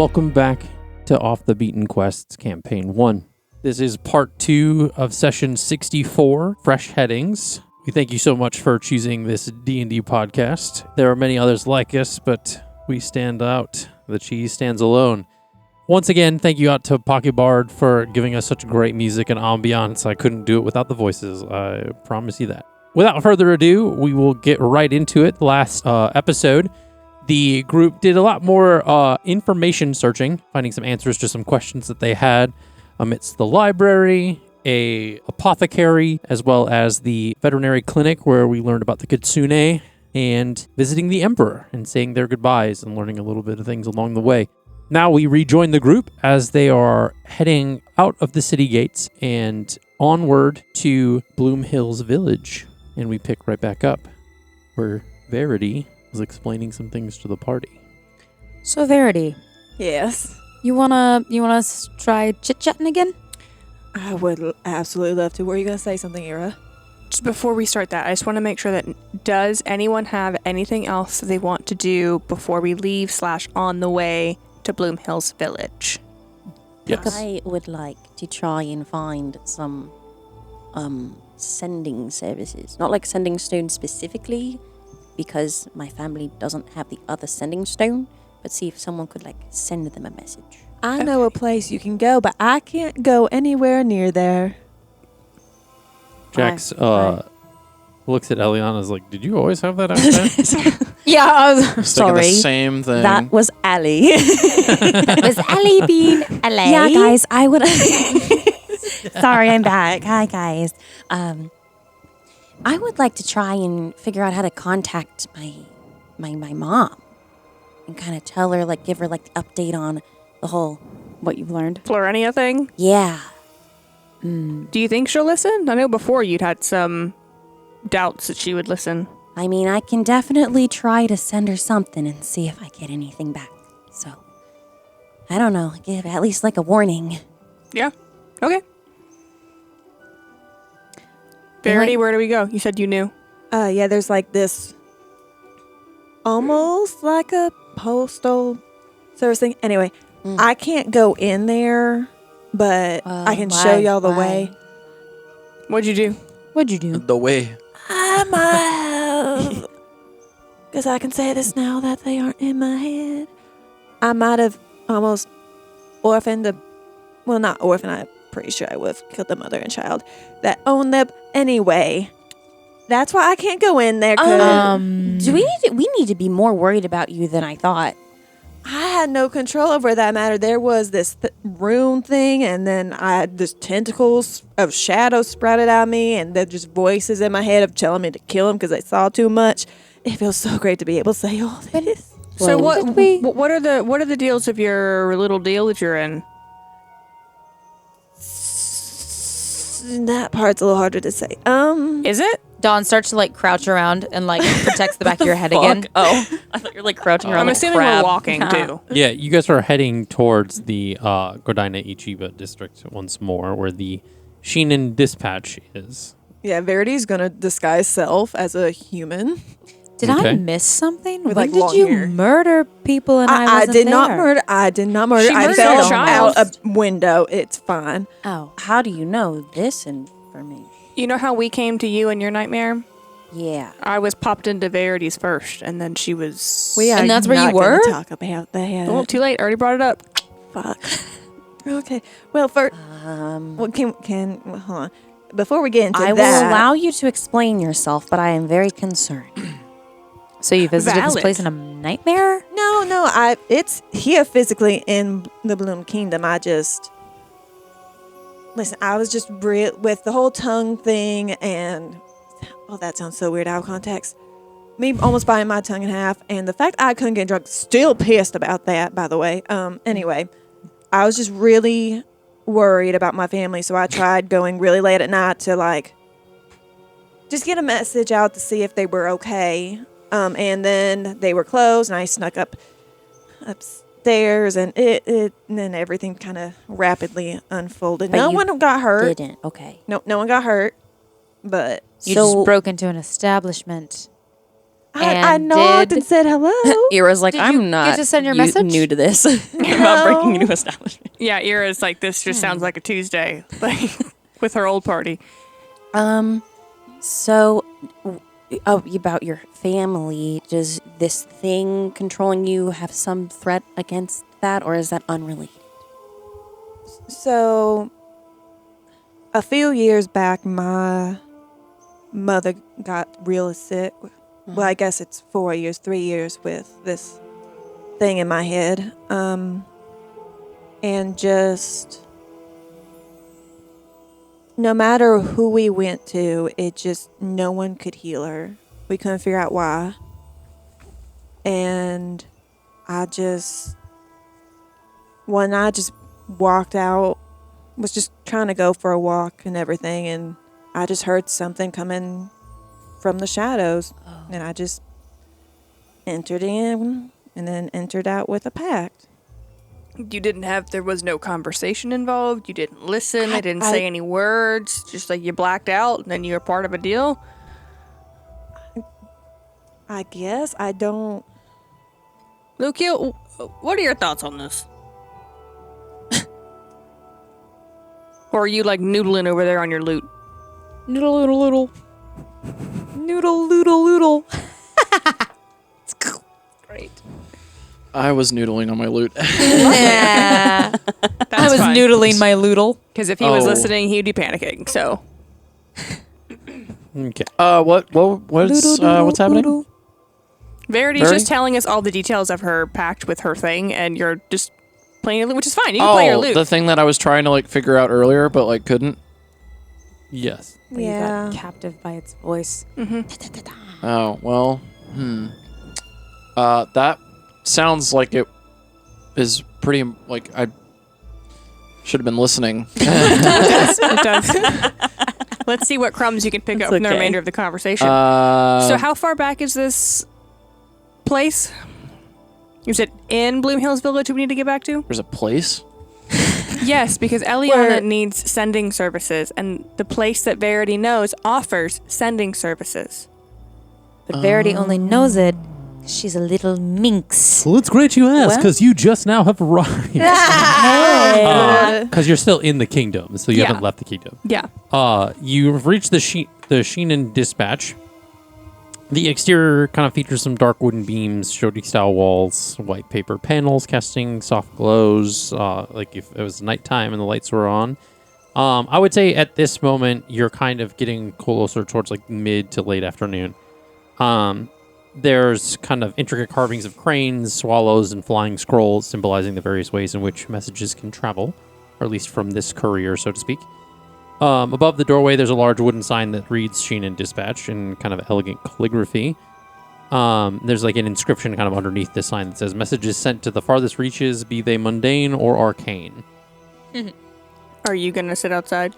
Welcome back to Off the Beaten Quests Campaign 1. This is part 2 of session 64, Fresh Headings. We thank you so much for choosing this D&D podcast. There are many others like us, but we stand out. The cheese stands alone. Once again, thank you out to Pocket Bard for giving us such great music and ambiance. I couldn't do it without the voices. I promise you that. Without further ado, we will get right into it. Last episode, the group did a lot more information searching, finding some answers to some questions that they had amidst the library, a apothecary, as well as the veterinary clinic where we learned about the kitsune, and visiting the emperor and saying their goodbyes and learning a little bit of things along the way. Now we rejoin the group as they are heading out of the city gates and onward to Bloom Hills Village. And we pick right back up where Verity was explaining some things to the party. So Verity, Yes. you wanna try chit-chatting again? I would absolutely love to. Were you going to say something, Ira? Just before we start that, I just want to make sure that does anyone have anything else that they want to do before we leave / on the way to Bloom Hills Village? Yes. I would like to try and find some sending services. Not like sending stone specifically, because my family doesn't have the other sending stone, but see if someone could like send them a message. I know a place you can go, but I can't go anywhere near there. Jax looks at Eliana and is like, did you always have that accent? Yeah, I was Thinking Sorry. the same thing. That was Ellie. that was Ellie being LA. Yeah, guys, I would. Sorry, I'm back. Hi, guys. I would like to try and figure out how to contact my mom and kind of tell her, like, give her like the update on the whole What you've learned. Florania thing? yeah. Do you think she'll listen? I know before you'd had some doubts that she would listen. I mean, I can definitely try to send her something and see if I get anything back. So, I don't know, give at least like a warning. Yeah. Okay. Verity, where do we go? You said you knew. Yeah, there's like this almost like a postal service thing. Anyway, I can't go in there, but I can show y'all the way. What'd you do? What'd you do? the way. I might have, because I can say this now that they aren't in my head. I might have almost orphaned not orphaned, I'm pretty sure I would have killed the mother and child that owned them anyway. That's why I can't go in there. Do we need to be more worried about you than I thought. I had no control over that matter. There was this rune thing, and then I had this tentacles of shadows sprouted out of me, and then just voices in my head of telling me to kill him because I saw too much. It feels so great to be able to say all this. So Well, what are the deals of your little deal that you're in? That part's a little harder to say. Is it? Dawn starts to like crouch around and like protects the back of your head again. Oh, I thought you were like crouching around I'm like assuming crab. we're walking too. Yeah, you guys are heading towards the Godina Ichiba district once more, where the Shinin Dispatch is. Yeah, Verity's gonna disguise self as a human. Did Okay. I miss something? With, when like, did long you hair. murder people and I I wasn't did not there? murder. I did not murder. She I murdered fell a child. out a window. It's fine. Oh. How do you know this information? You know how we came to you in your nightmare? Yeah. I was popped into Verity's first, and then she was... And that's where you not gonna were? Talk about that. Well, too late. Already brought it up. Fuck. Okay. Well, first, well, hold on. Before we get into I will that, allow you to explain yourself, but I am very concerned. So you visited Valid. this place in a nightmare? No, it's here physically in the Bloom Kingdom. Listen, I was just with the whole tongue thing, and that sounds so weird out of context. Me almost biting my tongue in half, and the fact I couldn't get drunk, still pissed about that, by the way. Anyway, I was just really worried about my family, so I tried going really late at night to like just get a message out to see if they were okay. And then they were closed, and I snuck upstairs, and and then everything kind of rapidly unfolded. But No you one got hurt. Didn't. Okay. No one got hurt. But You So- just broke into an establishment. I knocked and said hello. Ira's like, Did you I'm get not to send your message? new to this. I'm not breaking into establishment. Yeah, Ira's like, this just sounds like a Tuesday, like with her old party. So, about your family, does this thing controlling you have some threat against that, or is that unrelated? So, a few years back, my mother got real sick. Well, I guess it's 3 years with this thing in my head. And just no matter who we went to, no one could heal her. We couldn't figure out why. And when I just walked out, was just trying to go for a walk and everything, and I just heard something coming from the shadows, and I just entered in and then entered out with a pact. There was no conversation involved. You didn't listen. I didn't say any words. Just like you blacked out and then you were part of a deal. I guess I don't. Lucio, what are your thoughts on this? Or are you like noodling over there on your loot? Noodle, noodle, noodle. Noodle, noodle, noodle. Great. I was noodling on my loot. Yeah. I was fine. noodling my loodle. Because if he was listening, he'd be panicking. So Okay. What's happening? Verity's just telling us all the details of her pact with her thing, and you're just playing your loot, which is fine. You can play your loot. The thing that I was trying to like figure out earlier, but like couldn't. Yes. You got captive by its voice. Oh well. That sounds like it is pretty. Like I should have been listening. It does. Let's see what crumbs you can pick up from the remainder of the conversation. So how far back is this place? Is it in Bloom Hills Village we need to get back to? There's a place. Yes, because Eliana needs sending services, and the place that Verity knows offers sending services. But Verity only knows it 'cause she's a little minx. Well, it's great you asked, because you just now have arrived. Because you're still in the kingdom, so you haven't left the kingdom. Yeah. You've reached the Sheenan Dispatch. The exterior kind of features some dark wooden beams, Shodi-style walls, white paper panels casting soft glows, like if it was nighttime and the lights were on. I would say at this moment, you're kind of getting closer towards like mid to late afternoon. There's kind of intricate carvings of cranes, swallows, and flying scrolls symbolizing the various ways in which messages can travel, or at least from this courier, so to speak. Above the doorway, there's a large wooden sign that reads Sheenan Dispatch in kind of elegant calligraphy. There's like an inscription kind of underneath the sign that says, "Messages sent to the farthest reaches, be they mundane or arcane." Are you going to sit outside?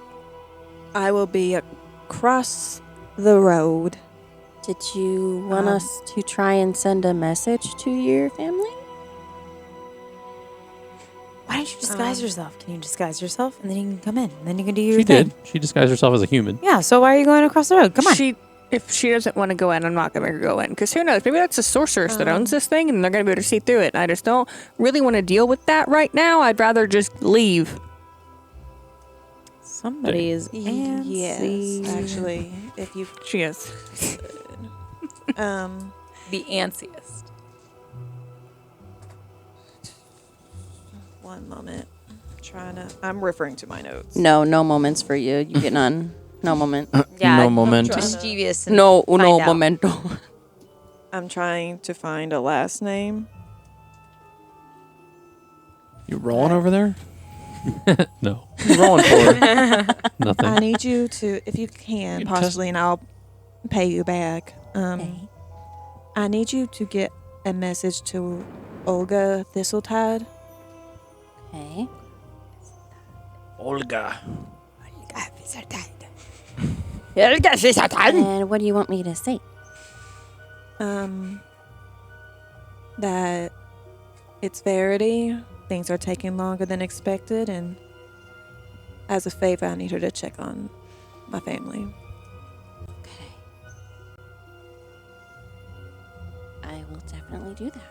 I will be across the road. Did you want us to try and send a message to your family? Why don't you disguise yourself? Can you disguise yourself? And then you can come in. And then you can do your She thing. did. She disguised herself as a human. Yeah, so why are you going across the road? Come on. If she doesn't want to go in, I'm not going to make her go in. Because who knows? Maybe that's a sorceress that owns this thing, and they're going to be able to see through it. And I just don't really want to deal with that right now. I'd rather just leave. Somebody is antsy. Yes, actually, if you She is. The antsiest. one moment, I'm referring to my notes. No moments for you. You get none. No moment. Yeah, No moment. Mischievous. And No find out. momento. I'm trying to find a last name. You rolling over there? No, You rolling for? nothing. I need you to, if you can, You possibly, and I'll pay you back. Okay. I need you to get a message to Olga Thistletide. Okay. Olga. And what do you want me to say? That it's Verity. Things are taking longer than expected, and as a favor, I need her to check on my family. I will definitely do that.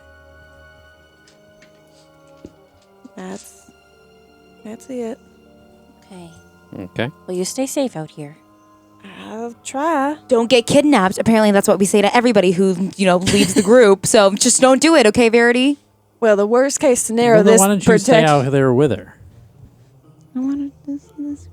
That's it. Okay. Okay. Well, you stay safe out here. I'll try. Don't get kidnapped. Apparently, that's what we say to everybody who, leaves the group. So just don't do it, okay, Verity? Well, the worst case scenario, Well, then this why don't you stay out there with her? I wanted to see this.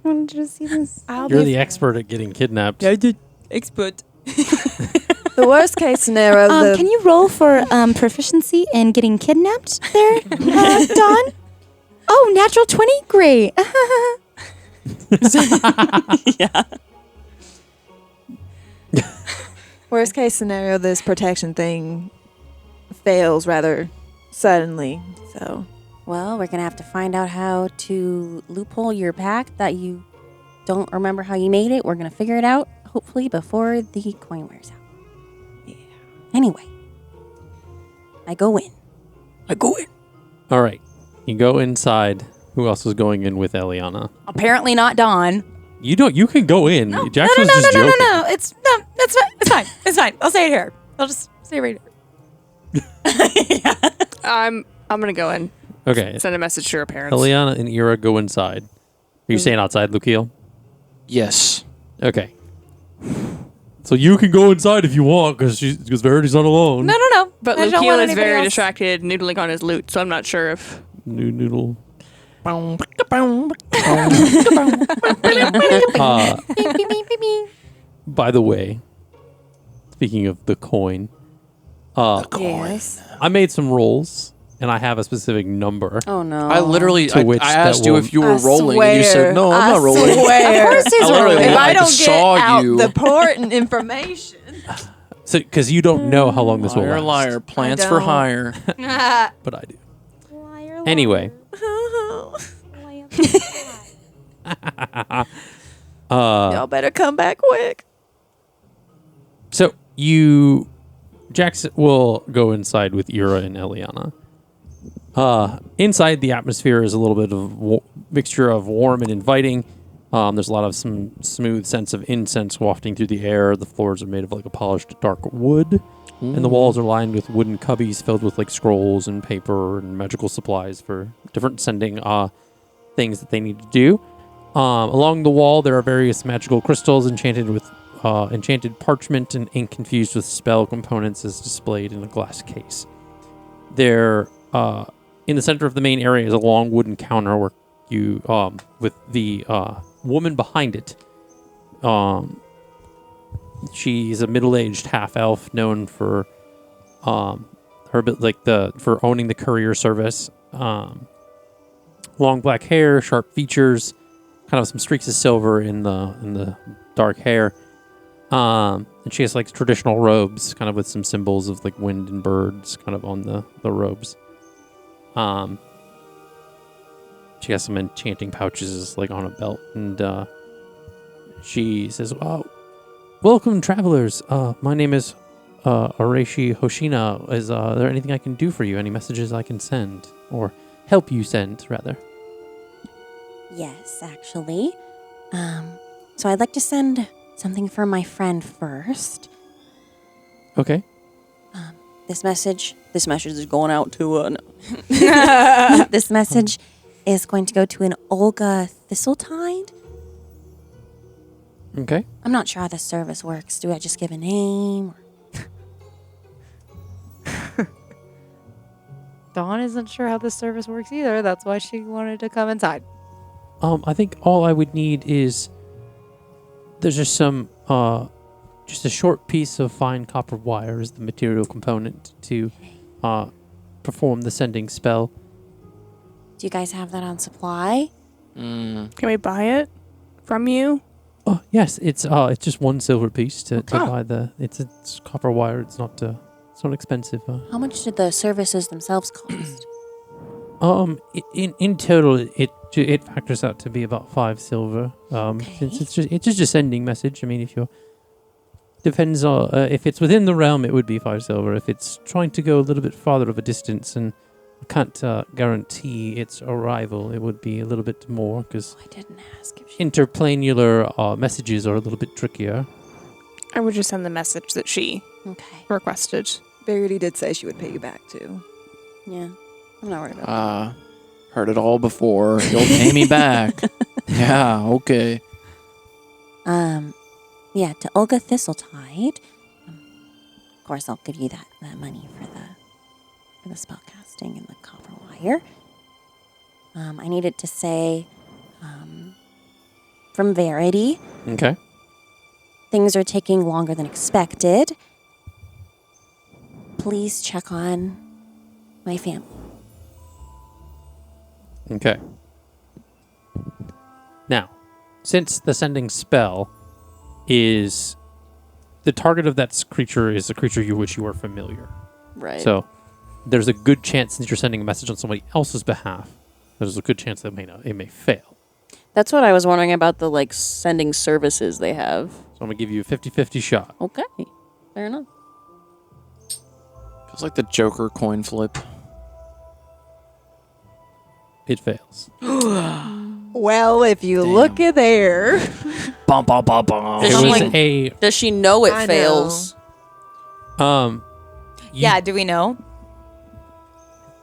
I wanted to see this. You're the expert at getting kidnapped. Expert. The worst case scenario. Can you roll for proficiency in getting kidnapped there, Dawn? Oh, natural 20? Great. Yeah. Worst case scenario, this protection thing fails rather suddenly. So, Well, we're going to have to find out how to loophole your pack that you don't remember how you made it. We're going to figure it out, hopefully, before the coin wears out. Yeah. Anyway, I go in. All right. You go inside. Who else is going in with Eliana? Apparently not Dawn. You can go in. No, Jax no, was no, just no, joking. no. It's fine. It's fine. I'll say it here. I'll just say it right here. I'm gonna go in. Okay. Send a message to her parents. Eliana and Ira go inside. Are you staying outside, Lukiel? Yes. Okay. So you can go inside if you want, because Verity's not alone. No. But I don't Lukiel want is anybody very else. distracted, noodling on his loot, so I'm not sure if. Noodle. By the way, speaking of the coin, yes. I made some rolls, and I have a specific number. Oh, no. I literally, To which I asked that you will- if you were I rolling, and you said, no, I'm not rolling. Swear. Of course he's I literally rolling. If I like don't saw get out you. the important information. So, because you don't know how long this will Liar, last. liar, plants for don't. hire. But I do. Anyway. Y'all better come back quick. So Jax will go inside with Ira and Eliana. Inside, the atmosphere is a little bit of mixture of warm and inviting. There's a lot of some smooth sense of incense wafting through the air. The floors are made of like a polished dark wood, and the walls are lined with wooden cubbies filled with like scrolls and paper and magical supplies for different sending things that they need to do. Along the wall, there are various magical crystals enchanted parchment and ink infused with spell components as displayed in a glass case. There, in the center of the main area is a long wooden counter where you, with the woman behind it. She's a middle-aged half-elf known for for owning the courier service. Long black hair, sharp features, kind of some streaks of silver in the dark hair. And she has like traditional robes, kind of with some symbols of like wind and birds kind of on the robes. She has some enchanting pouches like on a belt, and she says, "Oh, welcome, travelers. My name is Arashi Hoshina. Is there anything I can do for you? Any messages I can send, or help you send, rather?" Yes, actually. So I'd like to send something for my friend first. Okay. This message is going out to this message is going to go to an Olga Thistletide. Okay. I'm not sure how this service works. Do I just give a name? Dawn isn't sure how this service works either. That's why she wanted to come inside. I think all I would need is there's just some just a short piece of fine copper wire as the material component to perform the sending spell. Do you guys have that on supply? Can we buy it from you? Oh yes, it's just one silver piece to buy the. It's copper wire. It's not expensive. How much did the services themselves cost? In total, it factors out to be about 5 silver. Since it's just a sending message. I mean, depends on if it's within the realm, it would be 5 silver. If it's trying to go a little bit farther of a distance and can't guarantee its arrival, it would be a little bit more because I didn't ask if she... interplanular messages are a little bit trickier. I would just send the message that she requested. Verity did say she would pay you back, too. Yeah. I'm not worried about Heard it all before. You'll pay me back. Yeah, okay. Yeah, to Olga Thistletide. Of course, I'll give you that money for the spellcasting and the copper wire. I needed to say, from Verity, Okay. things are taking longer than expected. Please check on my family. Okay. Now, since the sending spell is the target of that creature is a creature you which you are familiar. Right. So there's a good chance since you're sending a message on somebody else's behalf, there's a good chance that it may fail. That's what I was wondering about the sending services they have. So I'm gonna give you a 50-50 shot. Okay. Fair enough. Feels like the Joker coin flip. It fails. Well, if you look at there. Bum, bum, bum, bum. Is It she- was a Does she know it I know. fails? you- Yeah, do we know?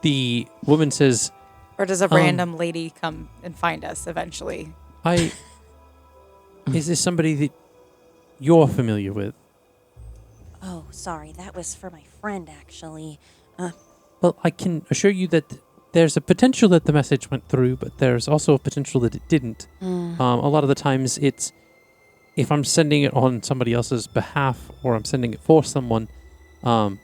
The woman says, Or does a random lady come and find us eventually? is this somebody that you're familiar with? Oh, sorry. That was for my friend, actually. Well, I can assure you that there's a potential that the message went through, but there's also a potential that it didn't. A lot of the times it's if I'm sending it on somebody else's behalf or I'm sending it for someone. And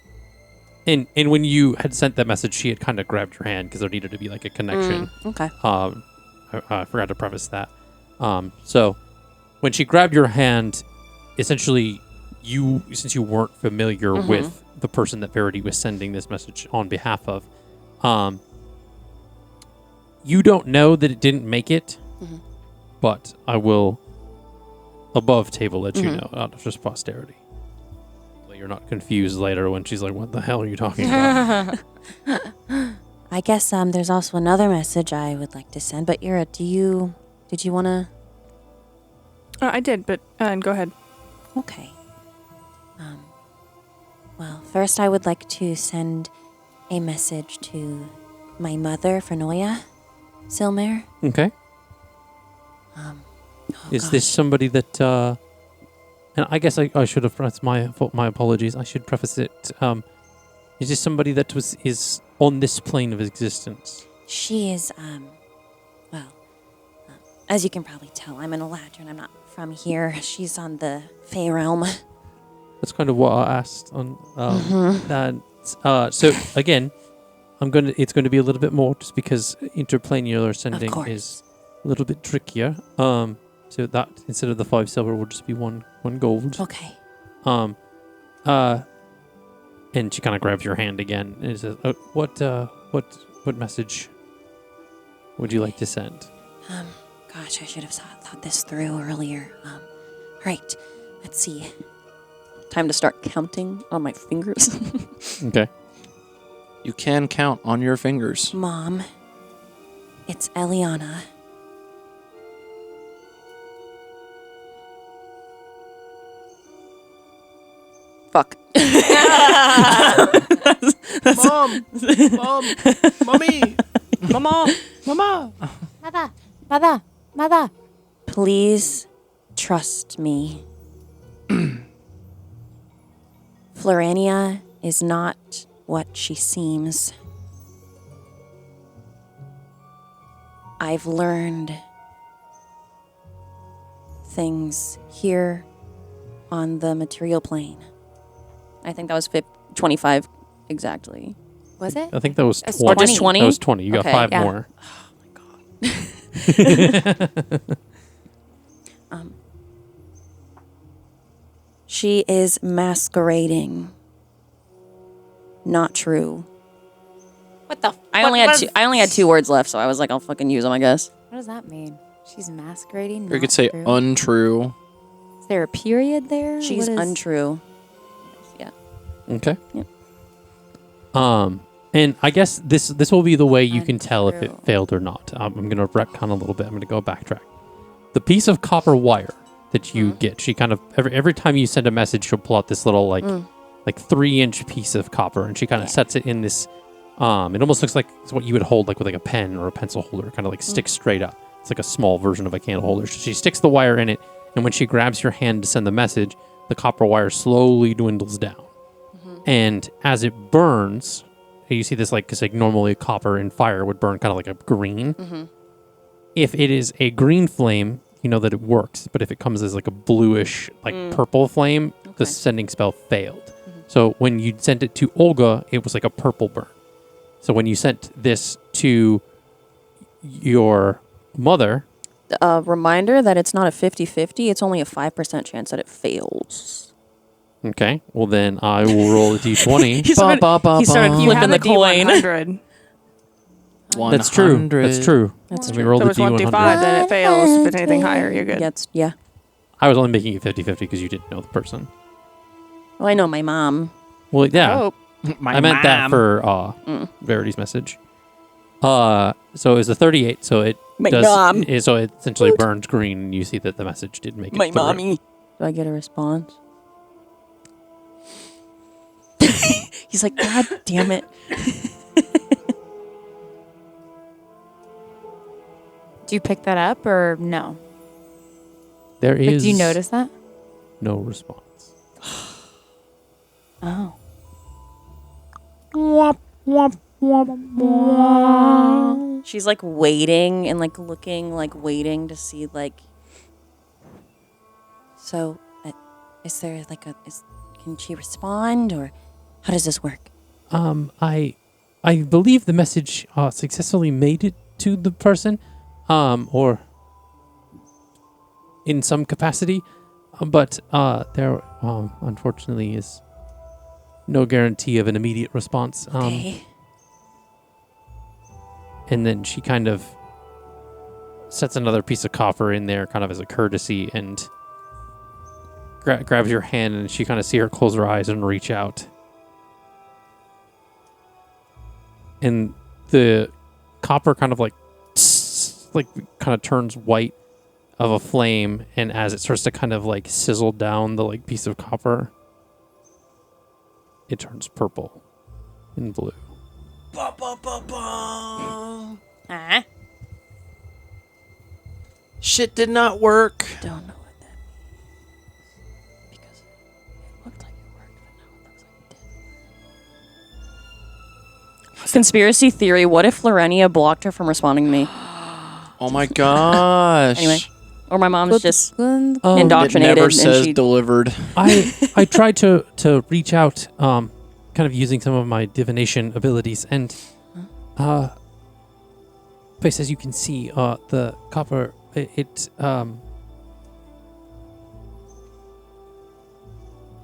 when you had sent that message, she had kind of grabbed your hand because there needed to be like a connection. Okay. I forgot to preface that. So when she grabbed your hand, essentially since you weren't familiar with the person that Verity was sending this message on behalf of, you don't know that it didn't make it, but I will above table let you know out of just posterity. So you're not confused later when she's like, what the hell are you talking about? I guess there's also another message I would like to send. But Ira, did you want to? I did, but go ahead. Okay. Well, first I would like to send a message to my mother, Frenoya Silmer. Okay. Is this somebody that, and I guess I should have, that's my apologies. I should preface it. Is this somebody that is on this plane of existence? She is, as you can probably tell, I'm an Eladrin. I'm not from here. She's on the Fey realm. That's kind of what I asked on, so again, it's going to be a little bit more just because interplanar sending is a little bit trickier. So that instead of the 5 silver will just be one gold. Okay. And she kind of grabs your hand again and says, "What message would you like to send?" Gosh, I should have thought this through earlier. All right, let's see. Time to start counting on my fingers. Okay. You can count on your fingers. Mom, it's Eliana. Fuck. Mom! Mommy! Mama! Mother. Please trust me. Florania is not what she seems. I've learned things here on the material plane. I think that was 25 exactly. Was it? I think that was That's 20. Or just 20? That was 20. You got Okay, 5 yeah. more. She is masquerading. Not true. What the? I only had 2 words left, so I was like, I'll fucking use them, I guess. What does that mean? She's masquerading. Or you not could say true? untrue. Is there a period there? She's What is- untrue. Yeah. Okay. Yep. And I guess this will be the way you can tell if it Untrue. failed or not. I'm going to retcon a little bit. I'm going to go backtrack. The piece of copper wire that you get. She kind of every time you send a message, she'll pull out this little like 3-inch piece of copper, and she kind of sets it in this. It almost looks like it's what you would hold like with like a pen or a pencil holder, kind of like sticks straight up. It's like a small version of a candle holder. So she sticks the wire in it, and when she grabs your hand to send the message, the copper wire slowly dwindles down. And as it burns, you see this like, because like normally copper in fire would burn kind of like a green. If it is a green flame, you know that it works. But if it comes as like a bluish, like purple flame, the sending spell failed. So when you sent it to Olga, it was like a purple burn. So when you sent this to your mother... A reminder that it's not a 50-50. It's only a 5% chance that it fails. Okay, well then I will roll a d20. He started Flipping flipping the the coin. D100. That's true. That's true. That's Let me true. roll There the was 1d5, d100. then it fails. If it's anything higher, you're good. Yeah. I was only making it 50-50 because you didn't know the person. Well, I know my mom. Well, yeah. Oh, My I meant that mom. for Verity's message. So it was a 38, so it My does. mom. So it essentially burns green, and you see that the message did make My it through. mommy. Do I get a response? He's like, God damn it. Do you pick that up or no? There Like, is do you notice that? no response. Oh. She's like waiting and like looking, like waiting to see like. So, is there like can she respond or how does this work? I believe the message successfully made it to the person, or in some capacity, but there unfortunately is no guarantee of an immediate response. Okay. And then she kind of sets another piece of copper in there, kind of as a courtesy, and grabs your hand, and she kind of see her close her eyes and reach out. And the copper kind of like kind of turns white of a flame, and as it starts to kind of like sizzle down the like piece of copper, it turns purple and blue. Shit did not work. Don't know what that means. Because it looked like it worked, but now it looks like it did. Conspiracy theory, what if Lorenia blocked her from responding to me? Oh my gosh. Anyway. Or my mom's just Um, It indoctrinated never and says she delivered. I tried to reach out, kind of using some of my divination abilities, and place as you can see, the copper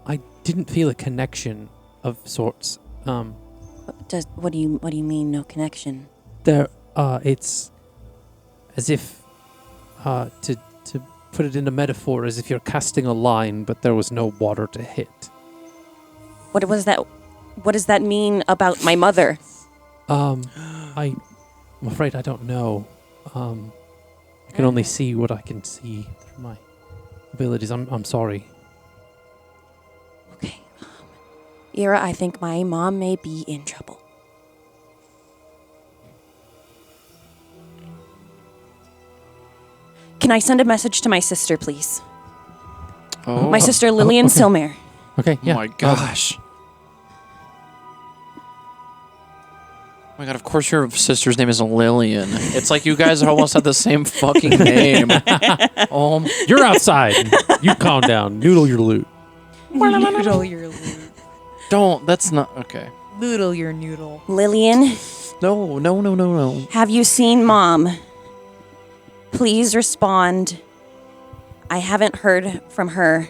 I didn't feel a connection of sorts. what do you mean no connection? There, it's as if to put it in a metaphor, as if you're casting a line, but there was no water to hit. What does that mean about my mother? I'm afraid I don't know. I can only see what I can see through my abilities. I'm sorry. Okay. Ira, I think my mom may be in trouble. Can I send a message to my sister, please? Oh My sister Lillian okay. Silmare. Okay, yeah. my gosh. Oh my god, of course your sister's name is Lillian. It's like you guys almost have the same fucking name. You're outside. You calm down. Noodle your loot. Noodle your loot. Don't, that's not, okay. Noodle your noodle. Lillian, No. have you seen Mom? Please respond. I haven't heard from her.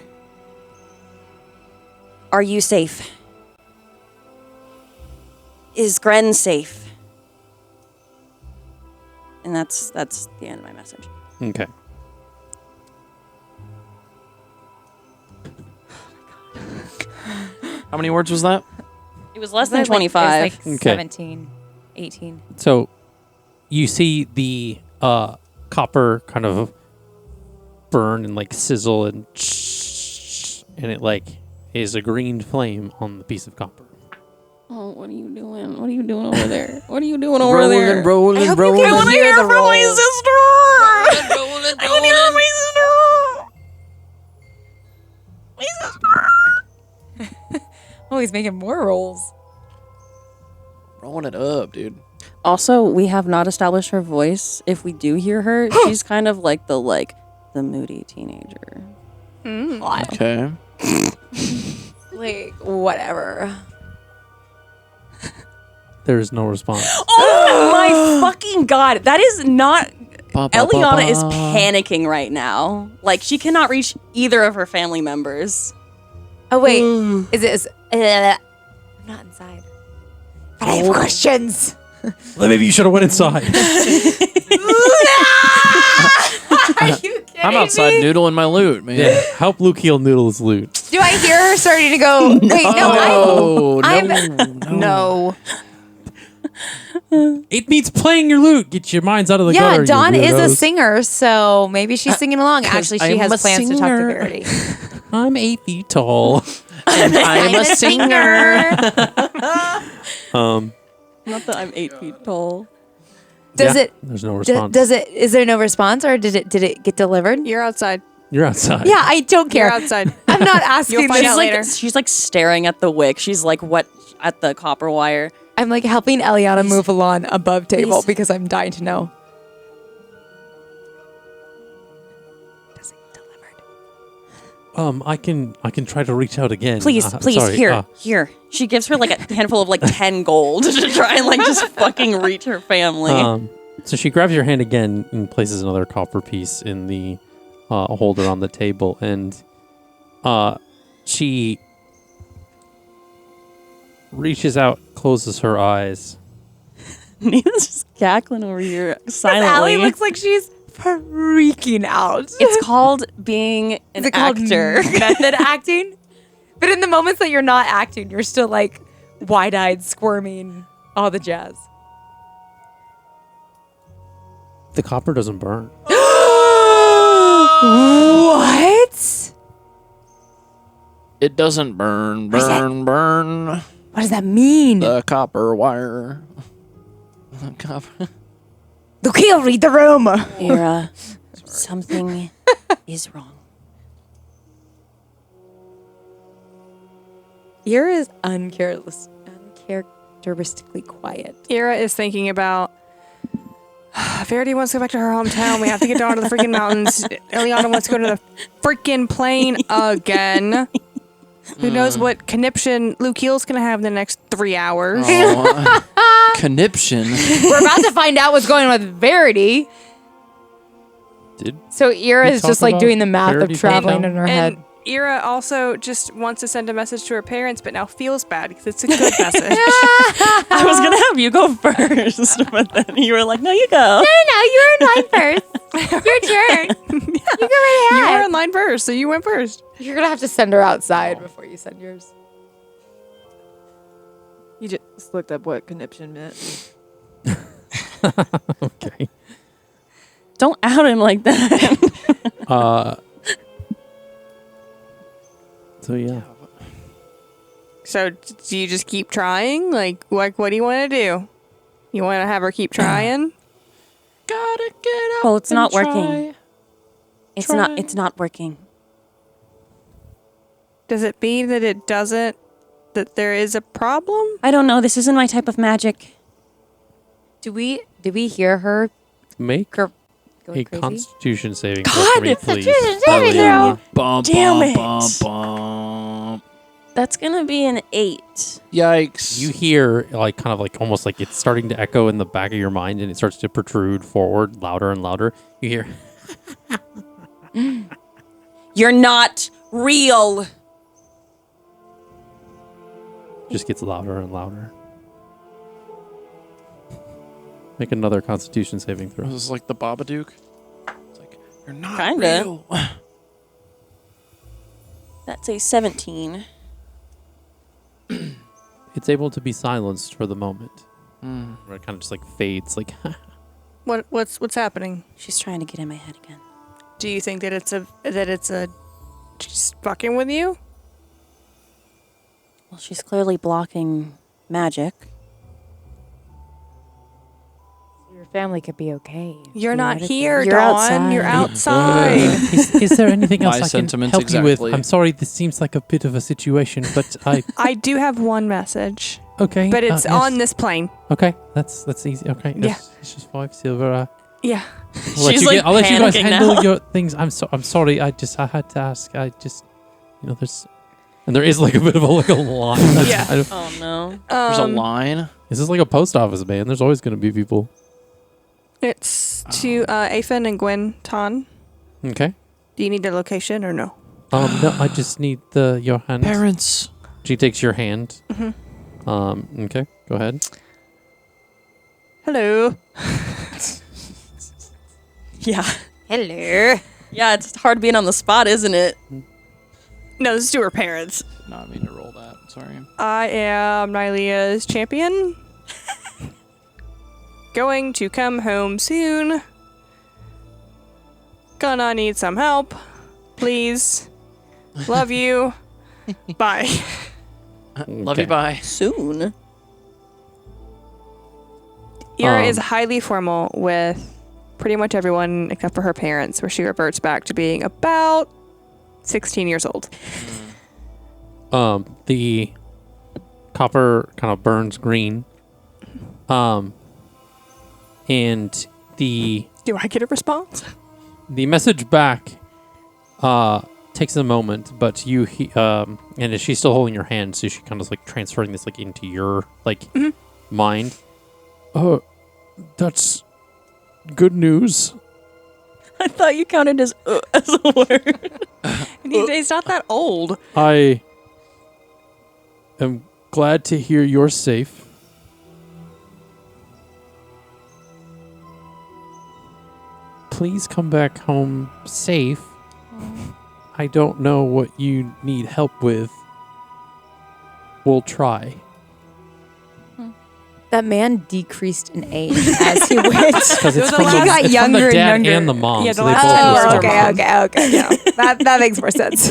Are you safe? Is Gren safe? And that's the end of my message. Okay. How many words was that? It was less than It was 25. like Okay. 17, 18. So you see the copper kind of burn and like sizzle and it like is a green flame on the piece of copper. Oh, what are you doing? What are you doing over there? What are you doing over there? Rolling. I want to hear from my sister. I want to hear from my sister. Oh, he's making more rolls. Rolling it up, dude. Also, we have not established her voice. If we do hear her, she's kind of like the moody teenager. Okay. Like, whatever. There is no response. Oh my fucking god! That is not. Eliana is panicking right now. Like she cannot reach either of her family members. Oh, wait. Is it? I'm not inside. But I have questions. Well, maybe you should have went inside. Are you kidding I'm outside me? noodling my loot, man. Yeah, help Luke heal Noodle's loot. Do I hear her starting to go? Wait, no. No. It means playing your loot. Get your minds out of the gutter. Yeah, you Dawn is a weirdos. singer, so maybe she's singing along. Actually, she I'm has a plans to talk to singer. Verity. I'm 8 feet tall. And I'm a singer. Not that I'm 8 feet tall. Does Yeah, it? There's no response. Does it? Is there no response, or did it get delivered? You're outside. You're outside. Yeah, I don't You're care. outside. I'm not asking. You'll find this. out later. She's like staring at the wick. She's like at the copper wire. I'm like helping Eliana move along above table Please. because I'm dying to know. Does it delivered? I can try to reach out again. Please, Sorry, here. She gives her like a handful of like 10 gold to try and like just fucking reach her family. So she grabs your hand again and places another copper piece in the holder on the table, and she reaches out, closes her eyes. Nina's just cackling over here Allie silently. looks like she's freaking out. It's called being an Is it called actor. method acting? But in the moments that you're not acting, you're still like wide-eyed, squirming, all the jazz. The copper doesn't burn. What? It doesn't burn. What's that? Burn. What does that mean? The copper wire. The copper. Lucia, read the room. Ira, something is wrong. Ira is uncharacteristically quiet. Ira is thinking about Verity wants to go back to her hometown. We have to get down to the freaking mountains. Eliana wants to go to the freaking plane again. Who knows what conniption Luke Heel's going to have in the next 3 hours. Oh, conniption. We're about to find out what's going on with Verity. Did So Ira we is talk just like about doing the math Verity of traveling Hotel? in her head. And Ira also just wants to send a message to her parents, but now feels bad because it's a good message. I was going to have you go first, but then you were like, no, you go. No, you're in line first. Your turn. You go right You ahead. were in line first, so you went first. You're gonna have to send her outside before you send yours. You just looked up what conniption meant. okay. Don't out him like that. So yeah. So do you just keep trying? Like what do you want to do? You want to have her keep trying? Gotta get up. Well, it's not and working. try. It's not working. Does it mean that it doesn't, that there is a problem? I don't know. This isn't my type of magic. Did we hear her Make go a crazy? Constitution saving throw God, for me, it's a please. Constitution saving Eliana. Bum, Damn bum, it. bum, bum. That's going to be an 8. Yikes. You hear like kind of like almost like it's starting to echo in the back of your mind, and it starts to protrude forward louder and louder. You hear You're not real. just gets louder and louder. Make another Constitution saving throw. This is like the Babadook. It's like, you're not Kinda. real. That's a 17. It's able to be silenced for the moment. Mm. Where it kind of just like fades, like What's happening? She's trying to get in my head again. Do you think that it's a she's fucking with you? Well, she's clearly blocking magic. Your family could be okay. You're not theoretically. here, You're Dawn. outside. You're outside. Is there anything else My I can sentiments help you with? exactly. I'm sorry, this seems like a bit of a situation, but I do have one message, okay. but it's yes. on this plane. Okay, that's easy. Okay, Yeah. it's just 5 silver. Yeah. She's, like, I'll let you guys panicking handle now. your things. I'm sorry. I had to ask. There is like a bit of a line. Yeah. Oh no. There's a line. This is like a post office, man. There's always going to be people. It's to Afen and Gwen Ton. Okay. Do you need the location or no? No, I just need your hand. Parents. She takes your hand. Mm-hmm. Okay. Go ahead. Hello. Yeah. Hello. Yeah, it's hard being on the spot, isn't it? No, this is to her parents. Not mean to roll that. Sorry. I am Nylea's champion. Going to come home soon. Gonna need some help. Please. Love you. Bye. Love Okay. you. Bye. Soon. Ira is highly formal with pretty much everyone except for her parents, where she reverts back to being about 16 years old. The copper kind of burns green. And the Do I get a response? message back takes a moment, but and she's still holding your hand, so she kind of like transferring this like into your mind. Oh, that's good news. I thought you counted as a word. He's not that old. I am glad to hear you're safe. Please come back home safe. I don't know what you need help with. We'll try. That man decreased in age as he went. Because it's the from, last- the, He got it's from younger the and dad younger. and the mom. Yeah, so the they last both 10 were years strong. are okay. Yeah, that makes more sense.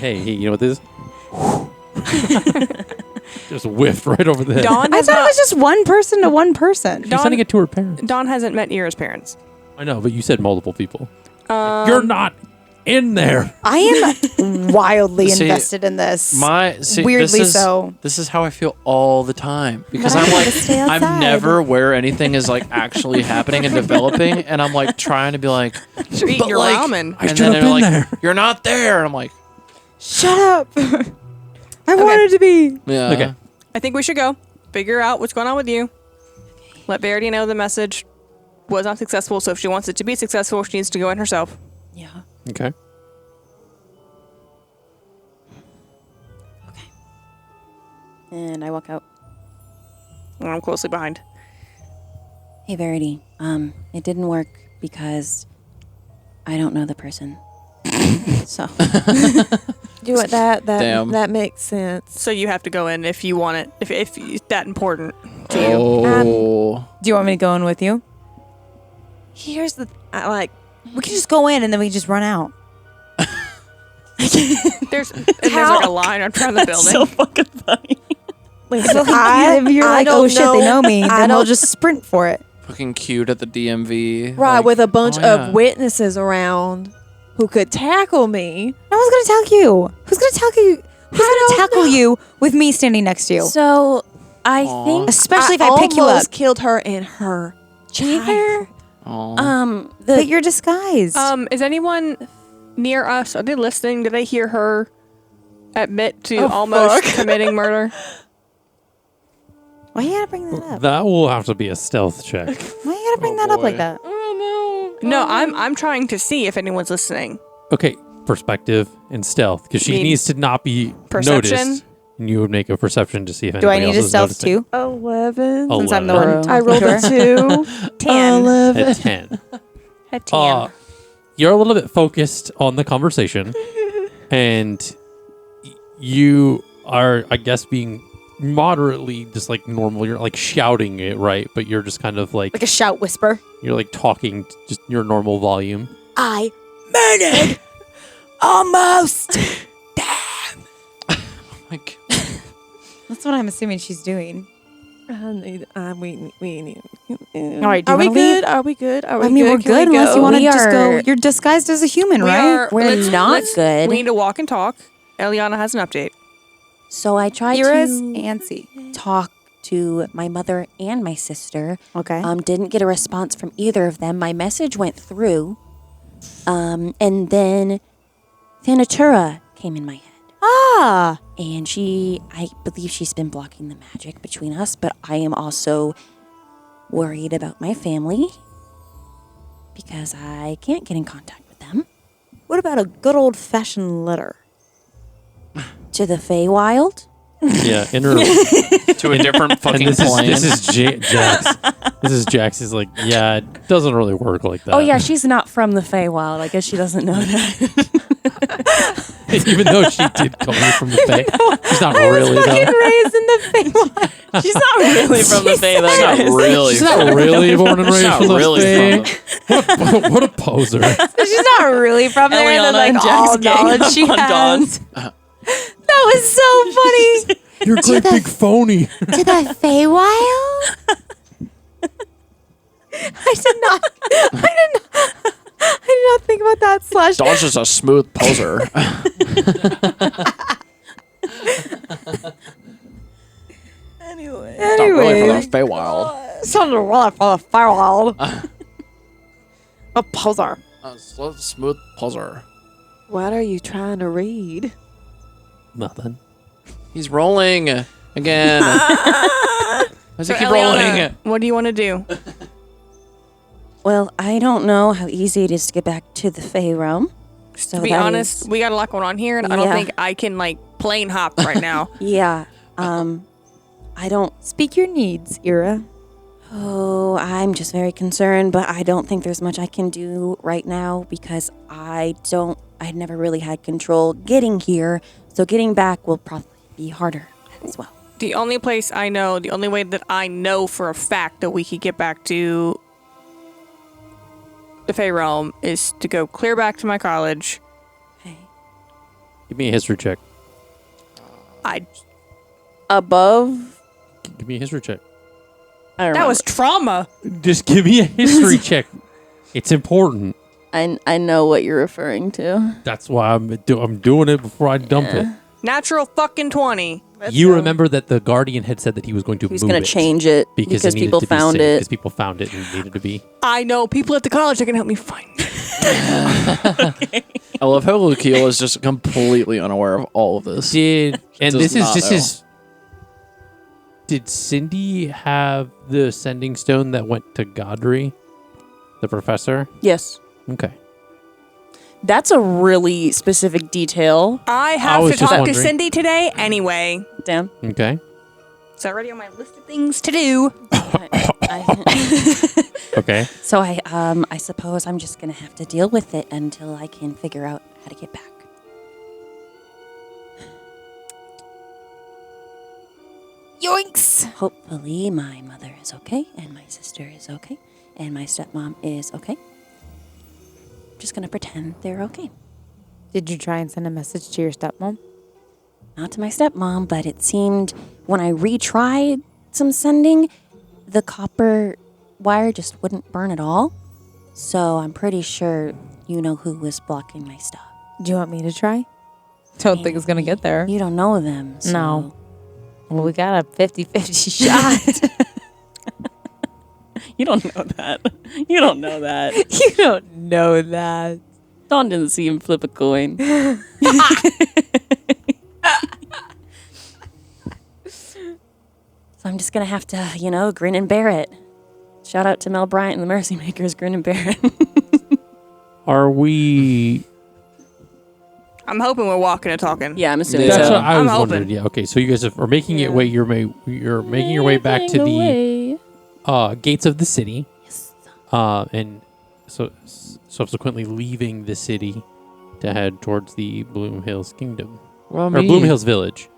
Hey, you know what this is? Just whiffed right over the head. Dawn I has thought it not, was just one person to one person. She's sending it to her parents. Dawn hasn't met Ira's parents. I know, but you said multiple people. You're not in there. I am wildly See, invested in this. this Weirdly is, so. This is how I feel all the time because But I I'm gotta like stay I'm outside. never where anything is like actually happening and developing, and I'm like trying to be like, You're eating but your like, ramen. I and should then have they're been like, there. you're not there. And I'm like, Shut up. I wanted to be. yeah. Okay. I think we should go. Figure out what's going on with you. Let Verity know the message was not successful, so if she wants it to be successful, she needs to go in herself. Yeah. Okay. And I walk out. And I'm closely behind. Hey, Verity. It didn't work because I don't know the person. So Do it. Damn. That makes sense. So you have to go in if you want it, if it's that important to you. Oh. Do you want me to go in with you? Here's the I like. We can just go in and then we just run out. There's like a line around the building. so fucking funny. Listen, If you're like, don't oh shit, they know me, I then we'll don't- just sprint for it. Fucking cute at the DMV. right like, with a bunch oh, yeah. of witnesses around who could tackle me. No one's gonna tackle you. Who's gonna tackle you? Who's I gonna don't tackle know. you with me standing next to you? So I Aw. think Especially if I pick you up. almost killed her and her child. Aw. But you're disguised. Is anyone near us? Are they listening? Did they hear her admit to Oh, almost fuck. committing murder? Why you gotta bring that up? That will have to be a stealth check. Why you gotta bring that up boy. like that? No, I'm trying to see if anyone's listening. Okay, perspective and stealth, because she Mean needs to not be perception? noticed. And you would make a perception to see if Do I anybody need else a is stealth noticing. too? 11. Since I'm the 11. one. I rolled a 2. 10. 11. At 10. A 10. You're a little bit focused on the conversation, and you are, I guess, being moderately just like normal. You're like shouting it, right? But you're just kind of like a shout whisper. you're like talking just your normal volume. I murdered almost. Like, That's what I'm assuming she's doing. We need. All right, do Are you we wanna good? leave? Are we good? Are we I mean, good? we're Can we good unless you go? want to We just go. are- You're disguised as a human, We right? are. We're not good. We need to walk and talk. Eliana has an update. So I tried Iris, to antsy. talk to my mother and my sister. Okay. Didn't get a response from either of them. My message went through. And then Thanatura came in my head. Ah. And I believe she's been blocking the magic between us, but I am also worried about my family because I can't get in contact with them. What about a good old fashioned letter? To the Feywild? Yeah, in her. to a different And fucking this is plane. Jax. This is Jax. Is like, yeah, it doesn't really work like that. Oh, yeah, she's not from the Feywild. I guess she doesn't know that. Even though she did come here from the Fae, she's not really though. Raised in the Feywild. She's not really from the Feywild. She's not really. She's not really born and She's raised not from the really Fae. from What a poser. She's not really from there. Eliana Like and Jack's all gang knowledge up she on has. Dawn. That was so funny. You're a great big phony. To the Feywild? I did not think about that slash. Dawn's just a smooth poser. Anyway. Not really for the Feywild. Sounded really for the Feywild. A poser. Smooth poser. What are you trying to read? Nothing. He's rolling again. Why does he keep Eliana, rolling? what do you want to do? Well, I don't know how easy it is to get back to the Fey realm. So To be that honest, is- we got a lot going on here, and I don't Yeah. think I can like plane hop right now. yeah. I don't. Speak your needs, Ira. Oh, I'm just very concerned, but I don't think there's much I can do right now because I never really had control getting here, so getting back will probably be harder as well. The only place I know, the only way that I know for a fact that we could get back to the Fey realm is to go clear back to my college. Okay. Give me a history check. Above? Give me a history check. I don't That remember. was trauma. Just give me a history check. It's important. I know what you're referring to. That's why I'm doing it before I dump it. Natural fucking 20. You remember that the Guardian had said that he was going to He's move going it to change it because it needed people to be found safe, it. Because people found it and it needed to be. I know people at the college that can help me find it. I love how Lukiel is just completely unaware of all of this. Did and Does not this know. is. Did Cindy have the sending stone that went to Godry, the professor? Yes. Okay. That's a really specific detail. I I have was to just talk to wondering. Cindy today anyway. Damn. Okay. It's already on my list of things to do. Okay. So I suppose I'm just gonna have to deal with it until I can figure out how to get back. Yoinks! Hopefully my mother is okay, and my sister is okay, and my stepmom is okay. I'm just gonna pretend they're okay. Did you try and send a message to your stepmom? Not to my stepmom, but it seemed when I retried some sending, the copper wire just wouldn't burn at all. So I'm pretty sure you know who was blocking my stuff. Do you want me to try? Don't think it's gonna get there. You don't know them. So. No. Well, we got a 50-50 shot. You don't know that. You don't know that. You don't know that. Dawn didn't see him flip a coin. So I'm just gonna have to, grin and bear it. Shout out to Mel Bryant and the Mercy Makers, grin and bear it. Are we? I'm hoping we're walking and talking. Yeah, I'm assuming That's so. what I I'm was hoping. wondering. Yeah. Okay. So you guys are making it way. You're making your way back to the gates of the city. Yes. And so subsequently leaving the city to head towards the Bloom Hills Kingdom Well, or Bloom Hills Village.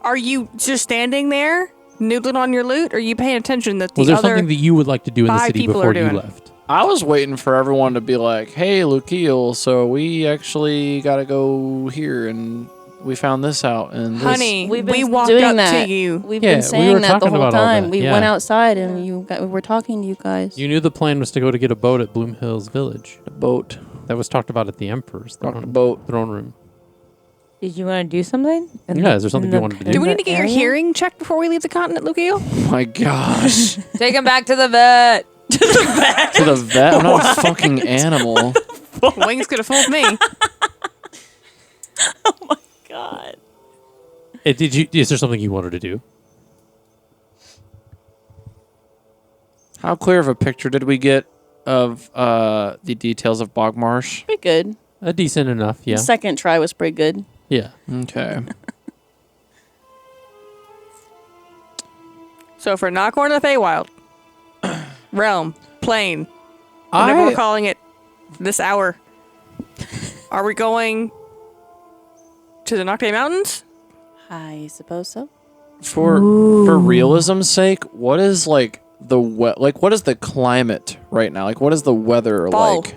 Are you just standing there, noodling on your loot, or are you paying attention that the Was there other something that you would like to do in the 5 city people before are you doing? left? I was waiting for everyone to be like, "Hey, Lukiel, so we actually got to go here, and we found this out." And this. Honey, We've been we walked doing up that. to you. We've Yeah, been we saying were that the talking whole about all time. that, We yeah. went outside and we were talking to you guys. You knew the plan was to go to get a boat at Bloom Hills Village. The boat. That was talked about at the Emperor's Rock the throne, boat. throne room. Did you want to do something? Yeah, is there something you wanted to do? Do we need to get your hearing checked before we leave the continent, Lukiel? Oh my gosh. Take him back to the vet. To the vet? I'm not a fucking animal. Wings could have fooled me. God. Is there something you wanted to do? How clear of a picture did we get of the details of Bog Marsh? Pretty good. Decent enough, yeah. The second try was pretty good. Yeah. Okay. So for Knockhorn of the Feywild, realm, plane, whatever we're calling it this hour, are we going to the Nocte Mountains? I suppose so. For realism's sake, what is like what is the climate right now? Like what is the weather Fall. like?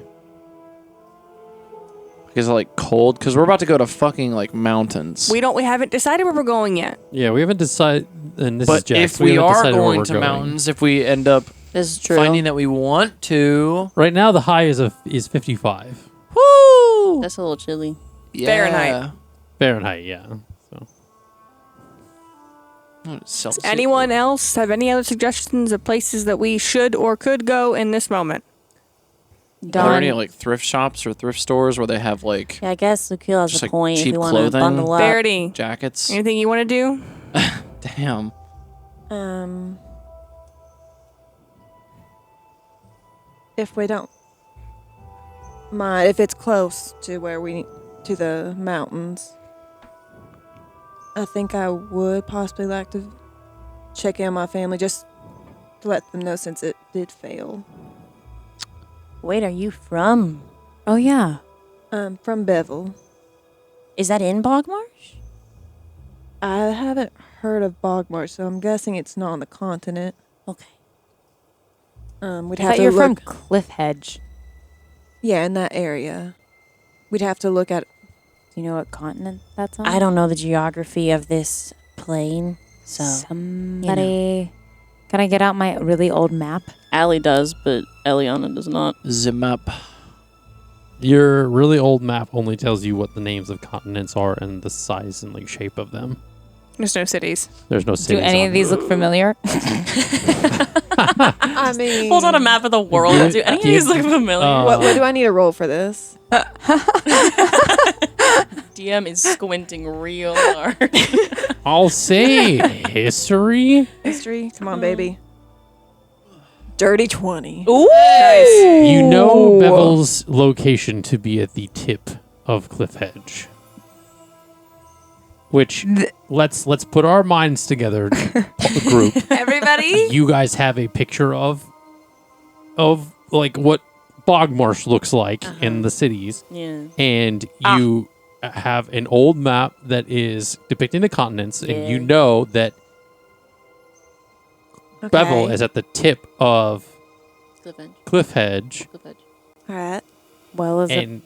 Is it like cold? Because we're about to go to fucking like mountains. We haven't decided where we're going yet. Yeah, we haven't decided, and this is But Jax. if we haven't are decided where going we're to mountains, if we end up This is true. finding that we want to, Right now, the high is 55 woo! That's a little chilly. Yeah. Fahrenheit. Fahrenheit. Yeah. So Celsius. Anyone else have any other suggestions of places that we should or could go in this moment? Are there any Dawn. like thrift shops or thrift stores where they have like Yeah, I guess Lukiel has Just, a like, point if cheap we want to clothing? bundle up. Verity, jackets? anything you want to do? Damn. If we don't mind, if it's close to where to the mountains, I think I would possibly like to check in on my family just to let them know since it did fail. Wait, are you from? Oh yeah. From Bevel. Is that in Bogmarsh? I haven't heard of Bogmarsh, so I'm guessing it's not on the continent. Okay. We'd I have thought to you're look. from Cliff Hedge. Yeah, in that area. We'd have to look at. Do you know what continent that's on? I don't know the geography of this plane, so Somebody. Can I get out my really old map? Allie does, but Eliana does not. Zim up. your really old map only tells you what the names of continents are and the size and like shape of them. There's no cities. There's no Do cities. any on of these look familiar? I mean, Pulls out a map of the world. Do- Do any of do you- these look familiar? what do I need to roll for this? DM is squinting real hard. I'll say history. History? Come on, baby. Dirty 20. Ooh! You know Bevel's location to be at the tip of Cliff Hedge. Which let's put our minds together, group. Everybody? You guys have a picture of like what Bogmarsh looks like in the cities, Yeah. and you have an old map that is depicting the continents, and you know that Bevel is at the tip of Cliff Hedge, All right. Well, is it? and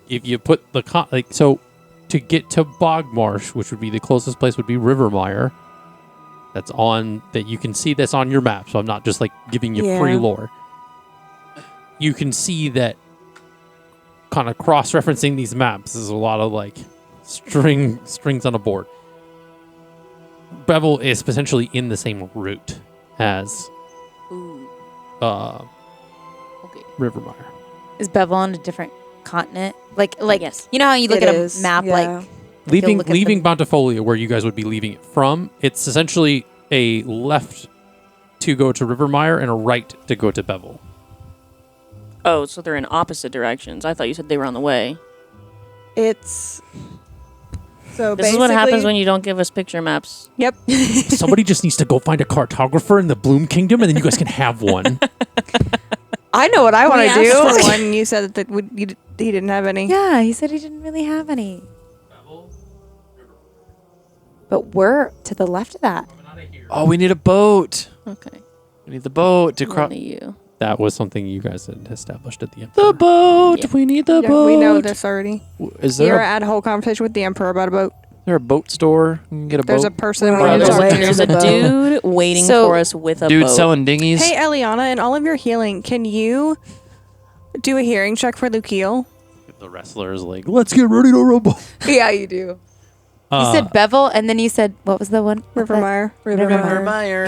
if you put the so to get to Bogmarsh, which would be the closest place, would be Rivermire. That's on that you can see. That's on your map. So I'm not just like giving you free Yeah. lore. You can see that kind of cross-referencing these maps is a lot of like strings on a board. Bevel is potentially in the same route as Rivermire. Is Bevel on a different continent? Like Yes. you know how you look It at a is, map yeah. like Leaving look at leaving Bountifolia, where you guys would be leaving it from, it's essentially a left to go to Rivermire and a right to go to Bevel. Oh, so they're in opposite directions. I thought you said they were on the way. It's so This is what happens when you don't give us picture maps. Yep. Somebody just needs to go find a cartographer in the Bloom Kingdom, and then you guys can have one. I know what I want We to asked do. for one. You said that he didn't have any. yeah, he said he didn't really have any. But we're to the left of that. Oh, we need a boat. Okay. We need the boat to cross. Only you. That was something you guys had established at the end. The boat. Yeah. We need the Yeah, boat. we know this already. Is You're there at a whole conversation with the Emperor about a boat. a boat store? You can get a There's a boat. person Right, willing to there's talk a- to you. There's a dude waiting So- for us with a Dude boat. selling dinghies. Hey, Eliana, in all of your healing, can you do a hearing check for Lukiel? The wrestler is like, let's get ready to rumble. Yeah, you do. You said Bevel, and then you said, what was the one? Rivermire.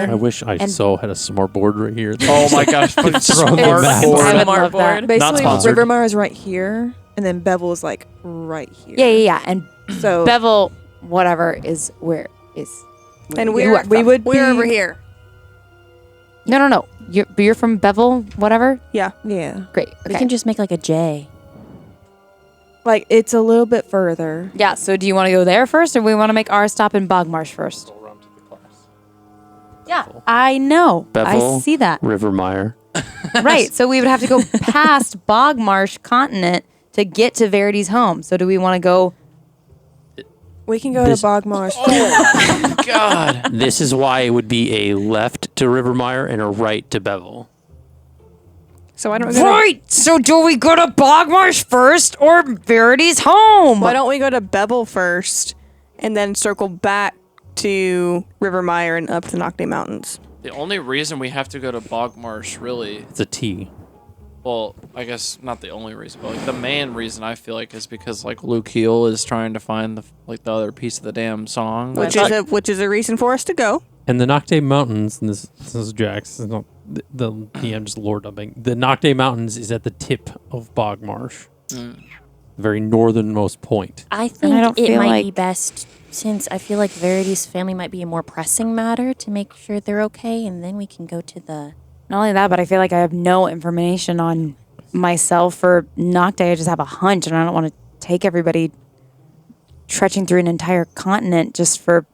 I wish I so had a smart board right here. Oh my gosh, fucking Throw the smart map. board. I would Smart love that. board. Basically, sponsored. Rivermire is right here, and then Bevel is like right here. Yeah. And So Bevel, whatever, is where is. And we we're, we would we're be- over here. No. You're from Bevel, whatever? Yeah, Great. We Okay. can just make like a J. like it's a little bit further. Yeah, so do you want to go there first, or we want to make our stop in Bogmarsh first? Yeah, I know. I Bevel. see that. Rivermire. Right, so we would have to go past Bogmarsh Continent to get to Verity's home. So do we want to go... We can go This- to Bogmarsh. God. This is why it would be a left to Rivermire and a right to Bevel. So why don't we go Right, so do we go to Bogmarsh first or Verity's home? why don't we go to Bevel first and then circle back to Rivermire and up to the Nocte Mountains? The only reason we have to go to Bogmarsh, really, It's a T. well, I guess not the only reason, but like the main reason I feel like is because like Lukiel is trying to find the other piece of the damn song. Which is a reason for us to go. And the Nocte Mountains, and this is Jax, this is not the DM just lore dumping. The Nocte Mountains is at the tip of Bogmarsh, the very northernmost point. I think don't it feel might like- be best, since I feel like Verity's family might be a more pressing matter, to make sure they're okay, and then we can go to the... Not only that, but I feel like I have no information on myself or Nocte. I just have a hunch, and I don't want to take everybody trekking through an entire continent just for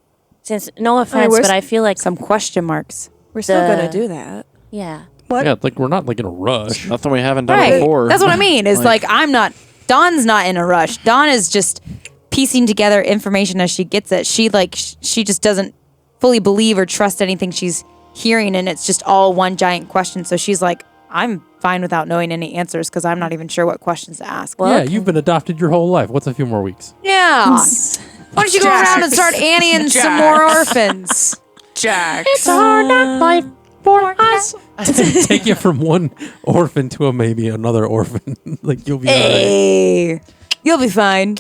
Since, no offense, we're but I feel like... some question marks. We're still The- gonna do that. Yeah. What? Yeah, like we're not like in a rush. Nothing we haven't done Right. before. That's what I mean. Is like I'm not. Dawn's not in a rush. Dawn is just piecing together information as she gets it. She just doesn't fully believe or trust anything she's hearing, and it's just all one giant question. So she's like, I'm fine without knowing any answers because I'm not even sure what questions to ask. Yeah, you've been adopted your whole life. What's a few more weeks? Yeah. Why don't you go around and start Annieing some more orphans? Jax. Take you from one orphan to maybe another orphan. Like you'll be all right. Hey, you'll be fine.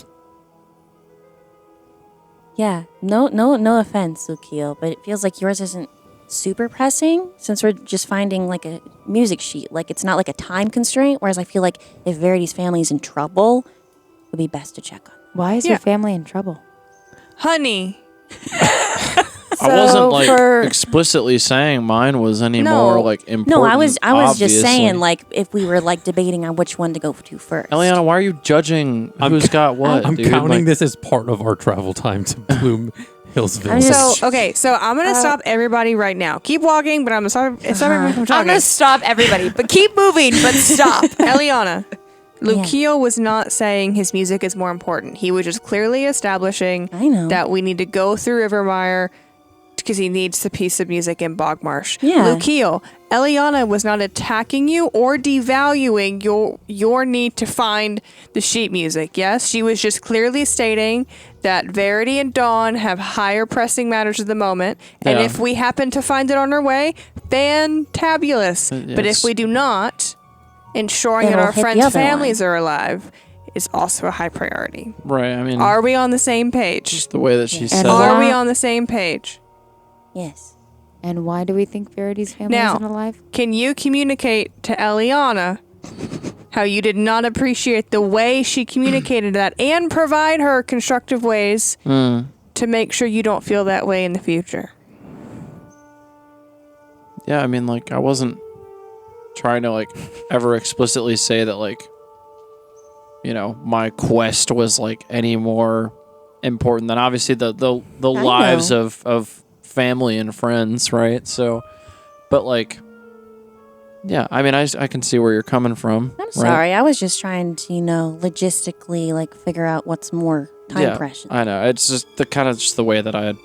Yeah. No offense, Lukiel, but it feels like yours isn't super pressing, since we're just finding like a music sheet. Like it's not like a time constraint, whereas I feel like if Verity's family is in trouble, it would be best to check on. Why is your family in trouble? Honey. I wasn't like for- explicitly saying mine was any No. more like important. No, I was just obviously. saying, like, if we were like debating on which one to go to first. Eliana, why are you judging who's got what? I'm dude? counting Like, this as part of our travel time to Bloom Hillsville. I'm just- So, okay, so I'm going to stop everybody right now. Keep walking, but I'm going to stop everyone from I'm talking. gonna stop everybody, but keep moving, but stop. Eliana, Lukiel was not saying his music is more important. He was just clearly establishing I know. that we need to go through Rivermire because he needs the piece of music in Bogmarsh. Yeah. Lukiel, Eliana was not attacking you or devaluing your need to find the sheet music. Yes, she was just clearly stating that Verity and Dawn have higher pressing matters at the moment, and Yeah. if we happen to find it on our way, fantabulous. But if yes. we do not, ensuring that It'll our hit the friends' other families are alive is also a high priority. right. I mean, Are we on the same page? just the way that she said And it. Are we on the same page? Yes. And why do we think Verity's family Now- isn't alive? Can you communicate to Eliana how you did not appreciate the way she communicated that and provide her constructive ways to make sure you don't feel that way in the future? Yeah, I mean, like, I wasn't trying to, like, ever explicitly say that, like, you know, my quest was, like, any more important than obviously the lives of family and friends, right? So, but, like, yeah, I mean, I can see where you're coming from. I'm right? sorry. I was just trying to, logistically, like, figure out what's more time precious. I know. It's just the kind of just the way that I had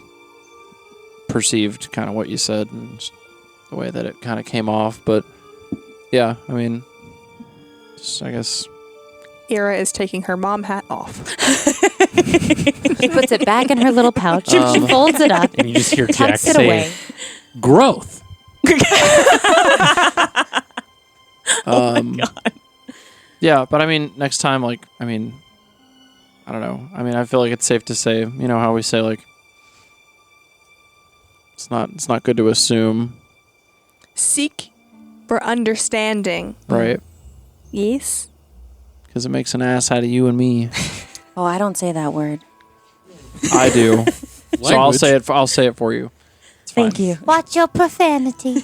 perceived kind of what you said and just the way that it kind of came off. But yeah, I mean, just, I guess. Ira is taking her mom hat off. She puts it back in her little pouch. She folds it up. And you just hear Jack tucks it say, away. growth. Yeah, but I mean, next time, like, I mean, I don't know. I mean, I feel like it's safe to say, you know, how we say, like, it's not good to assume. Seek for understanding. Right. Yes. Because it makes an ass out of you and me. Oh, I don't say that word. I do. So I'll Language. say it for you. It's Thank fine. you. Watch your profanity.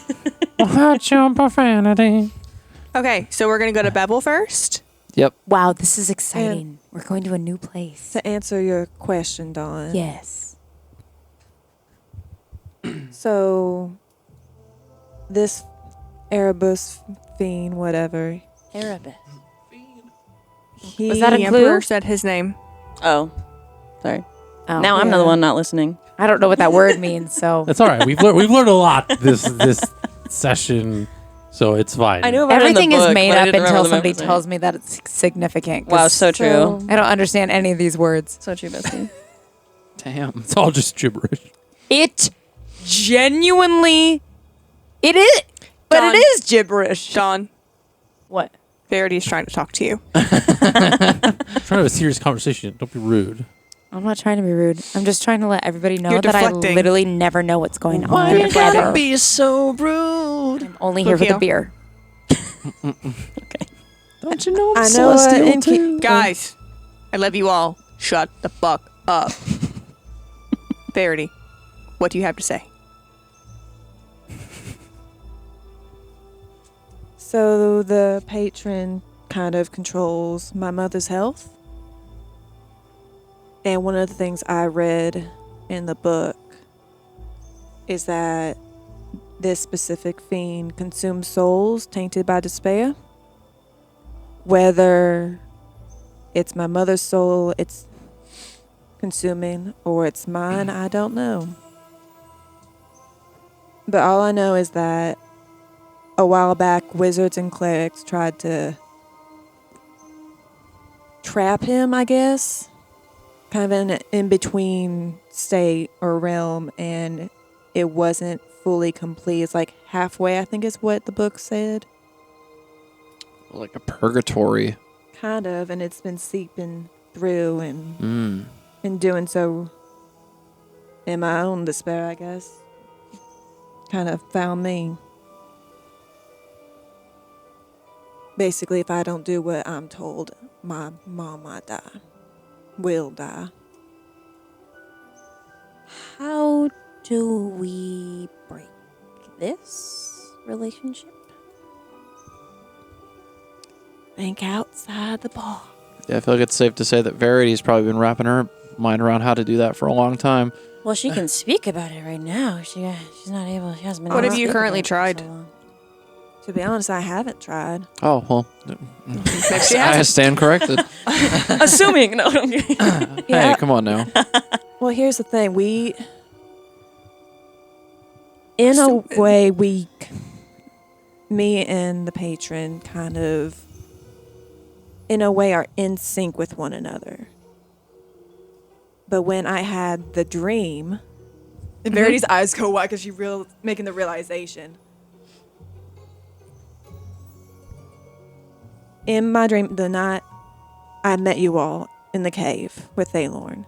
Watch your profanity. Okay, so we're going to go to Bevel first. Yep. Wow, this is exciting. We're going to a new place. To answer your question, Dawn. Yes. So, this Erebus fiend, whatever. Erebus. Was that a The clue? Emperor said his name. Oh, sorry. Oh. Now I'm the one not listening. I don't know what that word means, so That's all right. We've learned a lot this session, so it's fine. I knew about everything it in the is book, made but I up didn't until remember the somebody member's tells me that it's significant. Wow, 'cause so true. I don't understand any of these words. So true, bestie. Damn. It's all just gibberish. It genuinely, it is, but Dawn. it is gibberish. Dawn, What? Verity's trying to talk to you. I'm trying to have a serious conversation. Don't be rude. I'm not trying to be rude. I'm just trying to let everybody know You're that I deflecting. literally never know what's going on. Why you ever. gotta be so rude? I'm only here for the Lukio. beer. Don't you know I'm I know celestial in too? Guys, I love you all. Shut the fuck up. Verity, what do you have to say? So the patron kind of controls my mother's health. And one of the things I read in the book is that this specific fiend consumes souls tainted by despair. Whether it's my mother's soul it's consuming or it's mine, I don't know. But all I know is that a while back, wizards and clerics tried to trap him, I guess. Kind of in an in-between state or realm, and it wasn't fully complete. It's like halfway, I think is what the book said. Like a purgatory. Kind of, and it's been seeping through and in doing so in my own despair, I guess. Kind of found me. Basically, if I don't do what I'm told, my mom might die. Will die. How do we break this relationship? Think outside the box. Yeah, I feel like it's safe to say that Verity's probably been wrapping her mind around how to do that for a long time. Well, she can speak about it right now. She's not able. She hasn't been. What able have to you speak currently about it for tried? so long. To be honest, I haven't tried. Oh, well. Maybe she I hasn't. stand corrected. Assuming. No. Hey, come on now. Well, here's the thing. In a way, me and the patron kind of, in a way, are in sync with one another. But when I had the dream, and Verity's eyes go wide because she's making the realization. In my dream, the night I met you all in the cave with Thalorn,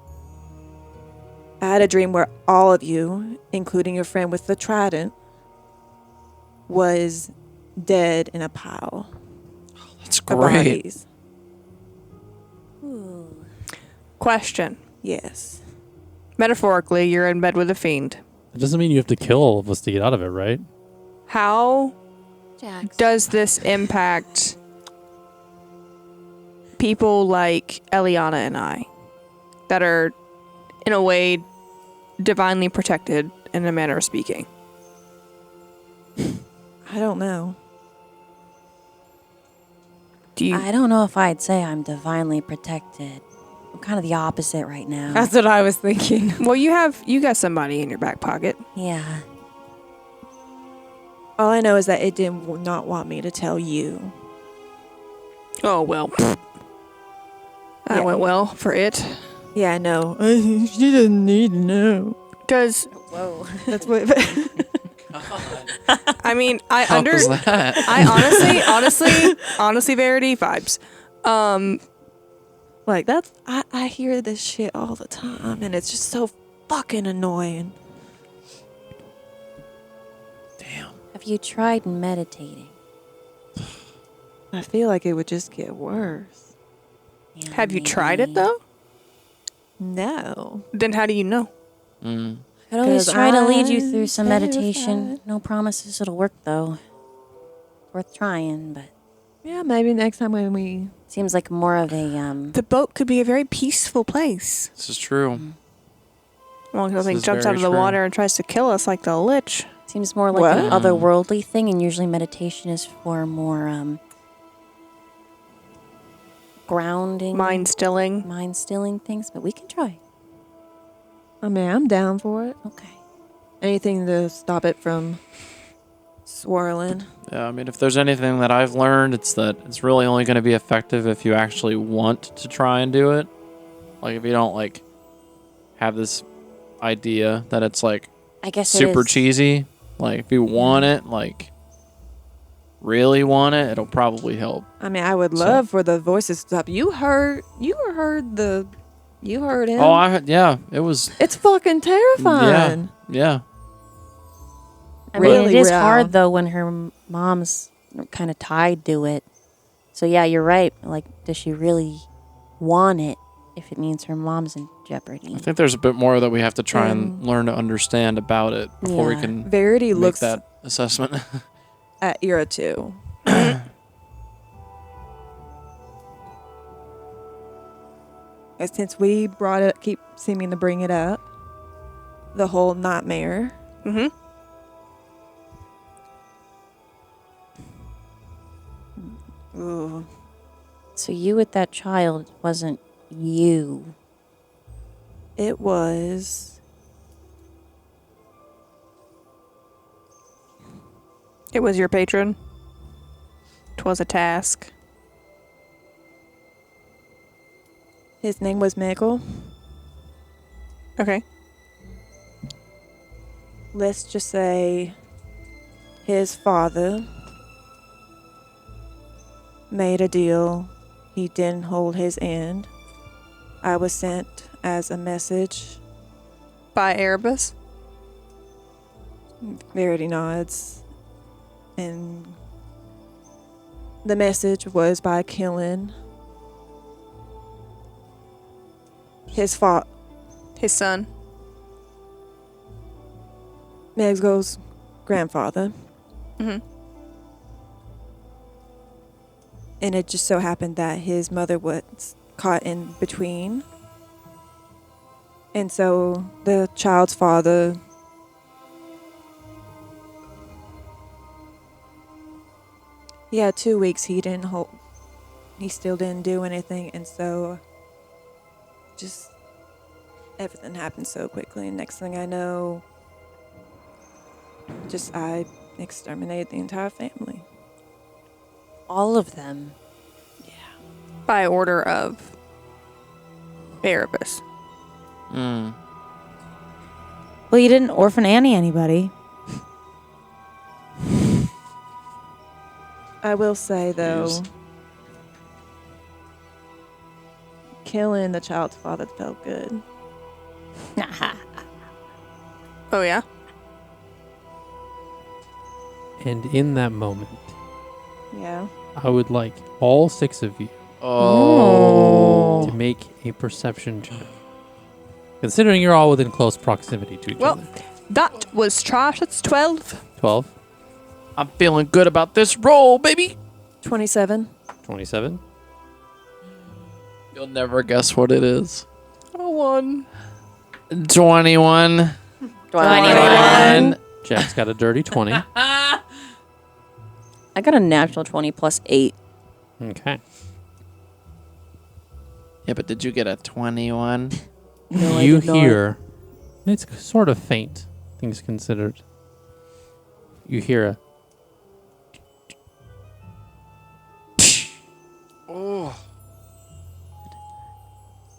I had a dream where all of you, including your friend with the trident, was dead in a pile That's of great. bodies. Question. Yes. Metaphorically, you're in bed with a fiend. It doesn't mean you have to kill all of us to get out of it, right? How Jax. does this impact people like Eliana and I that are, in a way, divinely protected in a manner of speaking? I don't know. Do you? I don't know if I'd say I'm divinely protected. I'm kind of the opposite right now. That's what I was thinking. Well, you got somebody in your back pocket. Yeah. All I know is that it did not want me to tell you. Oh, well. That went well for it. Yeah, I know. She doesn't need to know. Does... Whoa. That's what... I mean, How was that? I honestly, Verity, vibes. Like, that's... I hear this shit all the time, and it's just so fucking annoying. Damn. Have you tried meditating? I feel like it would just get worse. Yeah, Have you tried it, maybe. though? No. Then how do you know? Mm. I could always 'Cause try to lead you I'm through some meditation. terrified. No promises it'll work, though. Worth trying, but Yeah, maybe next time when we... seems like more of a, The boat could be a very peaceful place. This is true. Well, This nothing is jumps out very of the true. water and tries to kill us like the lich. seems more like an What? otherworldly thing, and usually meditation is for more, grounding, Mind stilling. mind-stilling things, but we can try. I mean, I'm down for it. Okay. Anything to stop it from swirling. Yeah, I mean, if there's anything that I've learned, it's that it's really only going to be effective if you actually want to try and do it. Like, if you don't, like, have this idea that it's, like, I guess super it is. cheesy. Like, if you want it, like, really want it, it'll probably help. I mean, I would love for the voices to stop. You heard him. Oh, yeah, it was, It's fucking terrifying. yeah. I mean, Really it is real. hard though when her mom's kind of tied to it. So yeah, you're right. Like, does she really want it if it means her mom's in jeopardy? I think there's a bit more that we have to try and learn to understand about it before we Yeah. can Verity make looks that assessment. at Ira too. And since we brought it, keep seeming to bring it up, the whole nightmare. Mm-hmm. Ooh. So you with that child wasn't you. It was. It was your patron. 'Twas a task. His name was Michael. Okay. Let's just say his father made a deal. He didn't hold his end. I was sent as a message. By Erebus. Verity nods. And the message was by killing his His son. Meg's grandfather. Mm-hmm. And it just so happened that his mother was caught in between. And so the child's father he had 2 weeks he still didn't do anything, and so just everything happened so quickly, and next thing I know, just I exterminated the entire family. All of them. By order of Erebus. Mm. Well, you didn't orphan Annie anybody. I will say though, Jeez. killing the child's father felt good. Oh, yeah? And in that moment, Yeah. I would like all 6 of you Oh. to make a perception check. Considering you're all within close proximity to each Well, other. that was trash. It's 12. 12, I'm feeling good about this roll, baby. 27. 27. You'll never guess what it is. Oh, 1. 21. 21. Jack's got a dirty 20. I got a natural 20 plus 8. Okay. Yeah, but did you get a 21? No, I You did not. hear, it's sort of faint, things considered. You hear a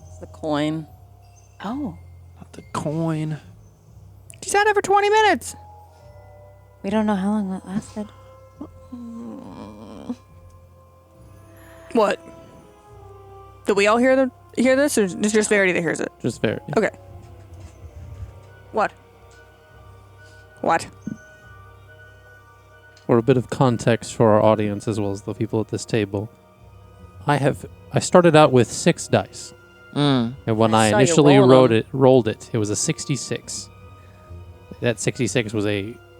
It's the coin. Oh, Not the coin. She's had it for 20 minutes. we don't know how long that lasted. What? Do we all hear this, or is it just Verity that hears it? just very. Okay. What? What? For a bit of context for our audience as well as the people at this table, I started out with 6 dice. Mm. And when I saw you initially rolling rolled it was a 66. That 66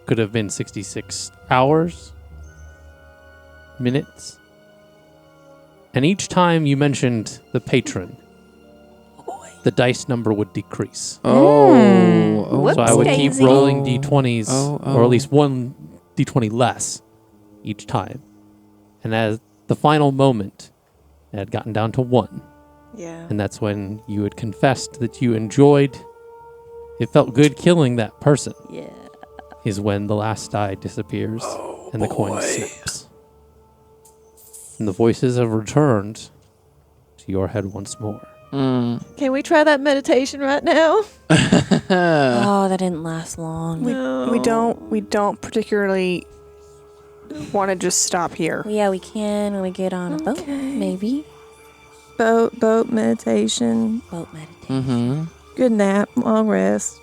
could have been 66 hours, minutes. And each time you mentioned the patron, the dice number would decrease. Oh. So I would keep Whoopsie-daisy. rolling d20s, Oh. or at least one d20 less each time. And at the final moment, it had gotten down to 1. Yeah. And that's when you had confessed that you enjoyed, it felt good killing that person, Yeah. is when the last die disappears and the coin snaps. And the voices have returned to your head once more. Mm. Can we try that meditation right now? Oh, that didn't last long. We don't particularly want to just stop here. Well, yeah, we can when we get on a boat, maybe. Boat meditation. Boat meditation. Mm-hmm. Good nap. Long rest.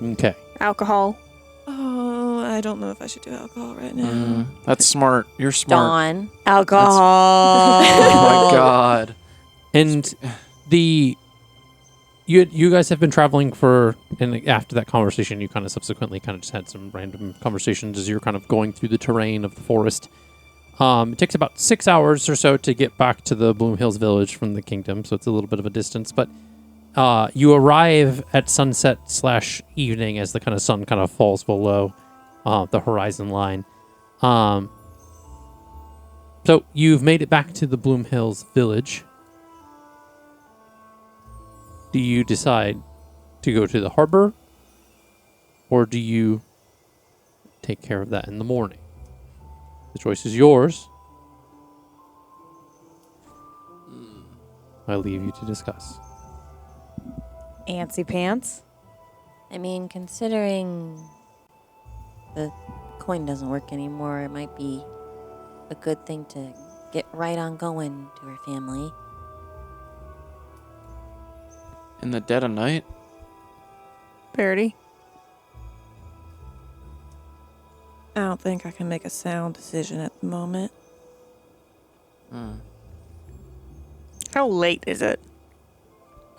Okay. Alcohol. Oh, I don't know if I should do alcohol right now. Mm. That's smart. You're smart. Dawn. Alcohol. Oh my god. And you guys have been traveling and after that conversation, you kind of subsequently kind of just had some random conversations as you're kind of going through the terrain of the forest. It takes about 6 hours or so to get back to the Bloom Hills village from the kingdom, so it's a little bit of a distance. But you arrive at sunset/evening as the kind of sun kind of falls below the horizon line. So you've made it back to the Bloom Hills village. Do you decide to go to the harbor, or do you take care of that in the morning? The choice is yours. I leave you to discuss. Antsy pants. I mean, considering the coin doesn't work anymore, it might be a good thing to get right on going to her family. In the dead of night? Verity. I don't think I can make a sound decision at the moment. Mm. How late is it?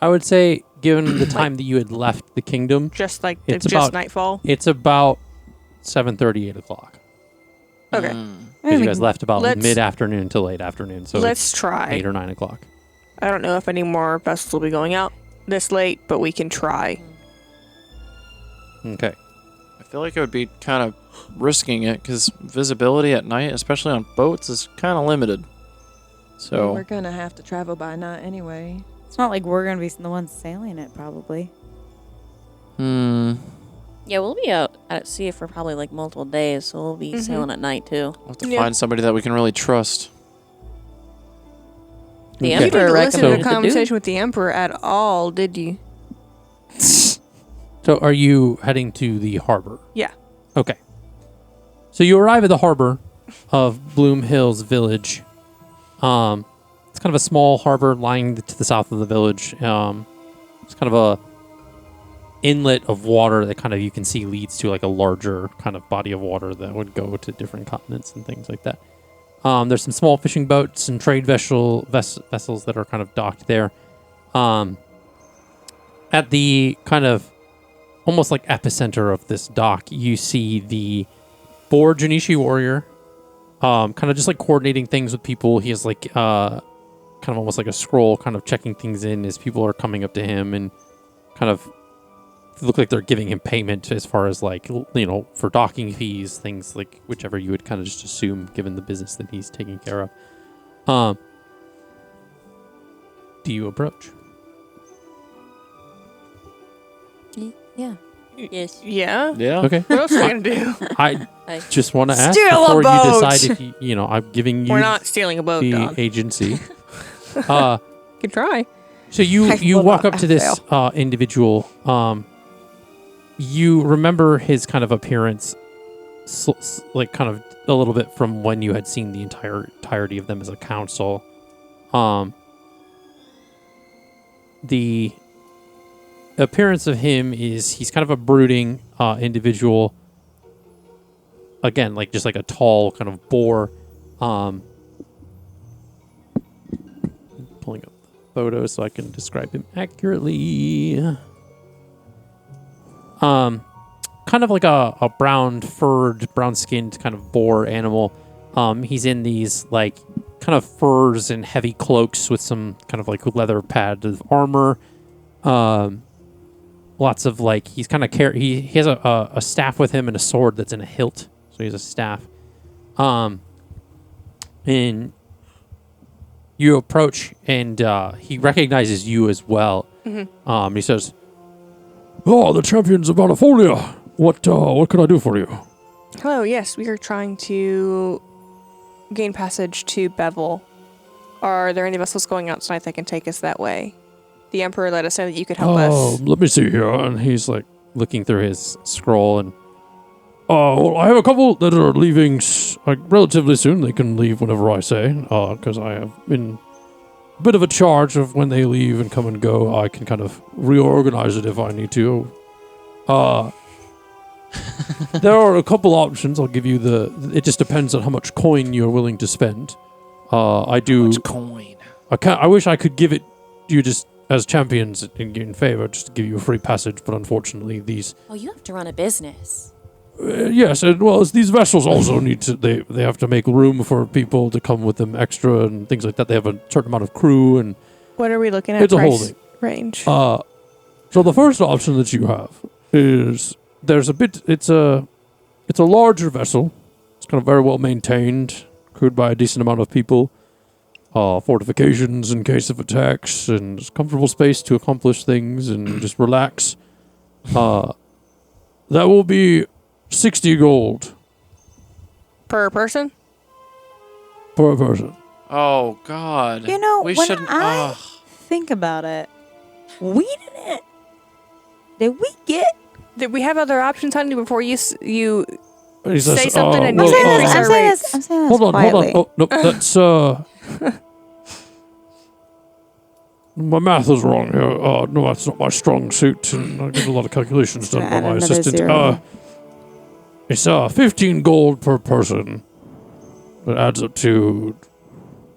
I would say, given the time that you had left the kingdom, Just like It's it's just about- nightfall. it's about 7:30, 8 o'clock. Okay. Mm. Because you guys left about let's- mid-afternoon to late afternoon, so Let's it's try. 8 or 9 o'clock. I don't know if any more vessels will be going out this late, but we can try. Okay. I feel like it would be kind of risking it because visibility at night, especially on boats, is kind of limited. So We're gonna have to travel by night anyway. It's not like we're gonna be the ones sailing it, probably. Hmm. Yeah, we'll be out at sea for probably like multiple days, so we'll be sailing at night too. We'll have to Yeah. find somebody that we can really trust. The Okay. You didn't Emperor listen to recommended the to do. conversation with the Emperor at all, did you? So are you heading to the harbor? Yeah. Okay. So you arrive at the harbor of Bloom Hills Village. It's kind of a small harbor lying to the south of the village. It's kind of a inlet of water that kind of you can see leads to like a larger kind of body of water that would go to different continents and things like that. There's some small fishing boats and trade vessels that are kind of docked there. At the kind of almost like epicenter of this dock, you see the 4 Janishi warrior, kind of just like coordinating things with people. He has like kind of almost like a scroll, kind of checking things in as people are coming up to him and kind of look like they're giving him payment as far as like, you know, for docking fees, things like whichever you would kind of just assume given the business that he's taking care of. Do you approach? Yeah. Yes. Yeah. Yeah. Okay. What else are we gonna do? I just want to ask Steal a before you boat. decide if you know, I'm giving you We're not stealing a boat, the Don. agency. Could try. So you will walk not up to this individual. You remember his kind of appearance, like kind of a little bit from when you had seen the entirety of them as a council. The appearance of him is he's kind of a brooding individual. Again, like just like a tall kind of boar. Pulling up the photo so I can describe him accurately. Kind of like a brown furred, brown skinned kind of boar animal. He's in these like kind of furs and heavy cloaks with some kind of like leather pads of armor. Lots of like he's kind of he has a staff with him and a sword that's in a hilt. So he has a staff. And you approach and he recognizes you as well. Mm-hmm. He says, "Oh, the champions of Bountifolia. What can I do for you?" Hello, yes, we are trying to gain passage to Bevel. Are there any vessels going out tonight that can take us that way? The Emperor let us know that you could help us. Let me see here. And he's like looking through his scroll and well, I have a couple that are leaving relatively soon. They can leave whenever I say, because I have been a bit of a charge of when they leave and come and go. I can kind of reorganize it if I need to. There are a couple options. I'll give you it just depends on how much coin you're willing to spend. I do. How much coin? I wish I could give it you just as champions in favor, just to give you a free passage, but unfortunately these... Oh, you have to run a business. Yes, and well, as these vessels also need to... They have to make room for people to come with them extra and things like that. They have a certain amount of crew and... What are we looking at? It's a whole price thing. Range. So the first option that you have is... There's a bit... It's a larger vessel. It's kind of very well maintained, crewed by a decent amount of people. Fortifications in case of attacks, and comfortable space to accomplish things and just relax. That will be 60 gold Per person? per person. Oh God. You know, we when shouldn't. I think about it, did we get... Did we have other options, honey, before you He say says, something and well, increase our rates? I'm saying this hold on. quietly. Oh, no, that's my math is wrong here. No, that's not my strong suit, and I get a lot of calculations done by Add my another assistant. zero. It's 15 gold per person. It adds up to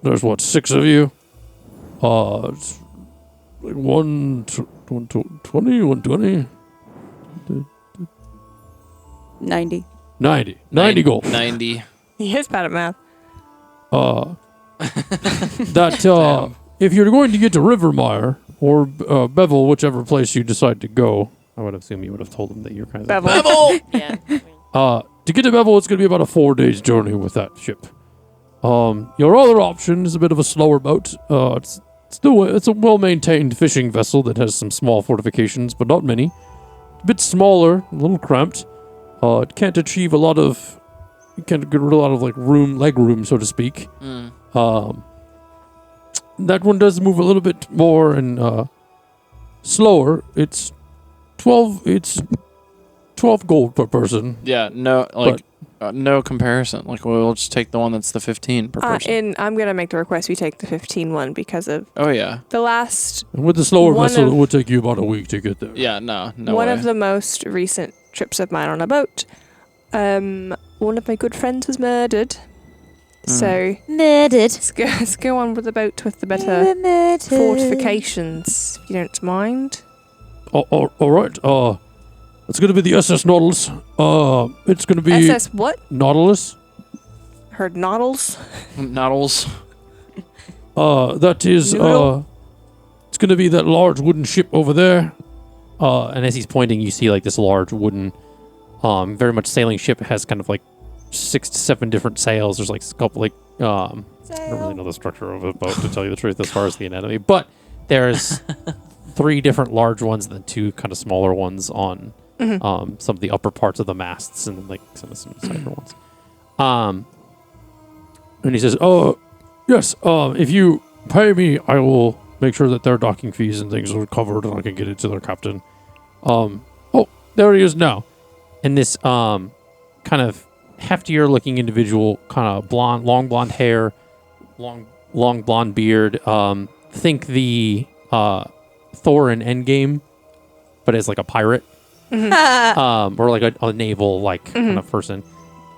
there's 6 of you. It's like 120. 90. 90 gold. 90. He is bad at math. That if you're going to get to Rivermire or Bevel, whichever place you decide to go, I would assume you would have told them that you're kind of Bevel. Yeah. to get to Bevel, it's going to be about a 4 days journey with that ship. Your other option is a bit of a slower boat. It's a well-maintained fishing vessel that has some small fortifications, but not many. A bit smaller, a little cramped. It can't achieve a lot of... You can't get a lot of leg room, so to speak. That one does move a little bit more and slower. It's 12 gold per person. Yeah, no, no comparison. Like, we'll just take the one that's the 15 per person. And I'm going to make the request we take the 15 one because of Oh, yeah. the last... And with the slower One vessel, of- it would take you about a week to get there. Yeah, no one way. of the most recent trips of mine on a boat. One of my good friends was murdered. So Murdered. let's go on with the boat with the better fortifications, if you don't mind. All right. It's going to be the SS Nautilus. It's going to be SS what? Nautilus. Heard Noddles. Noddles. That is Noodle? it's going to be that large wooden ship over there. And as he's pointing, you see like this large wooden, very much sailing ship. It has kind of like 6 to 7 different sails. There's like a couple like I don't really know the structure of a boat to tell you the truth as far as the anatomy, but there's 3 different large ones and then 2 kind of smaller ones on some of the upper parts of the masts and like some cyber ones. And he says, "Oh, yes. If you pay me, I will make sure that their docking fees and things are covered, and I can get it to their captain." Oh, there he is now. And this kind of heftier looking individual, kind of long blonde hair, long blonde beard. Think the Thor in Endgame, but as like a pirate, or like a naval kind of person.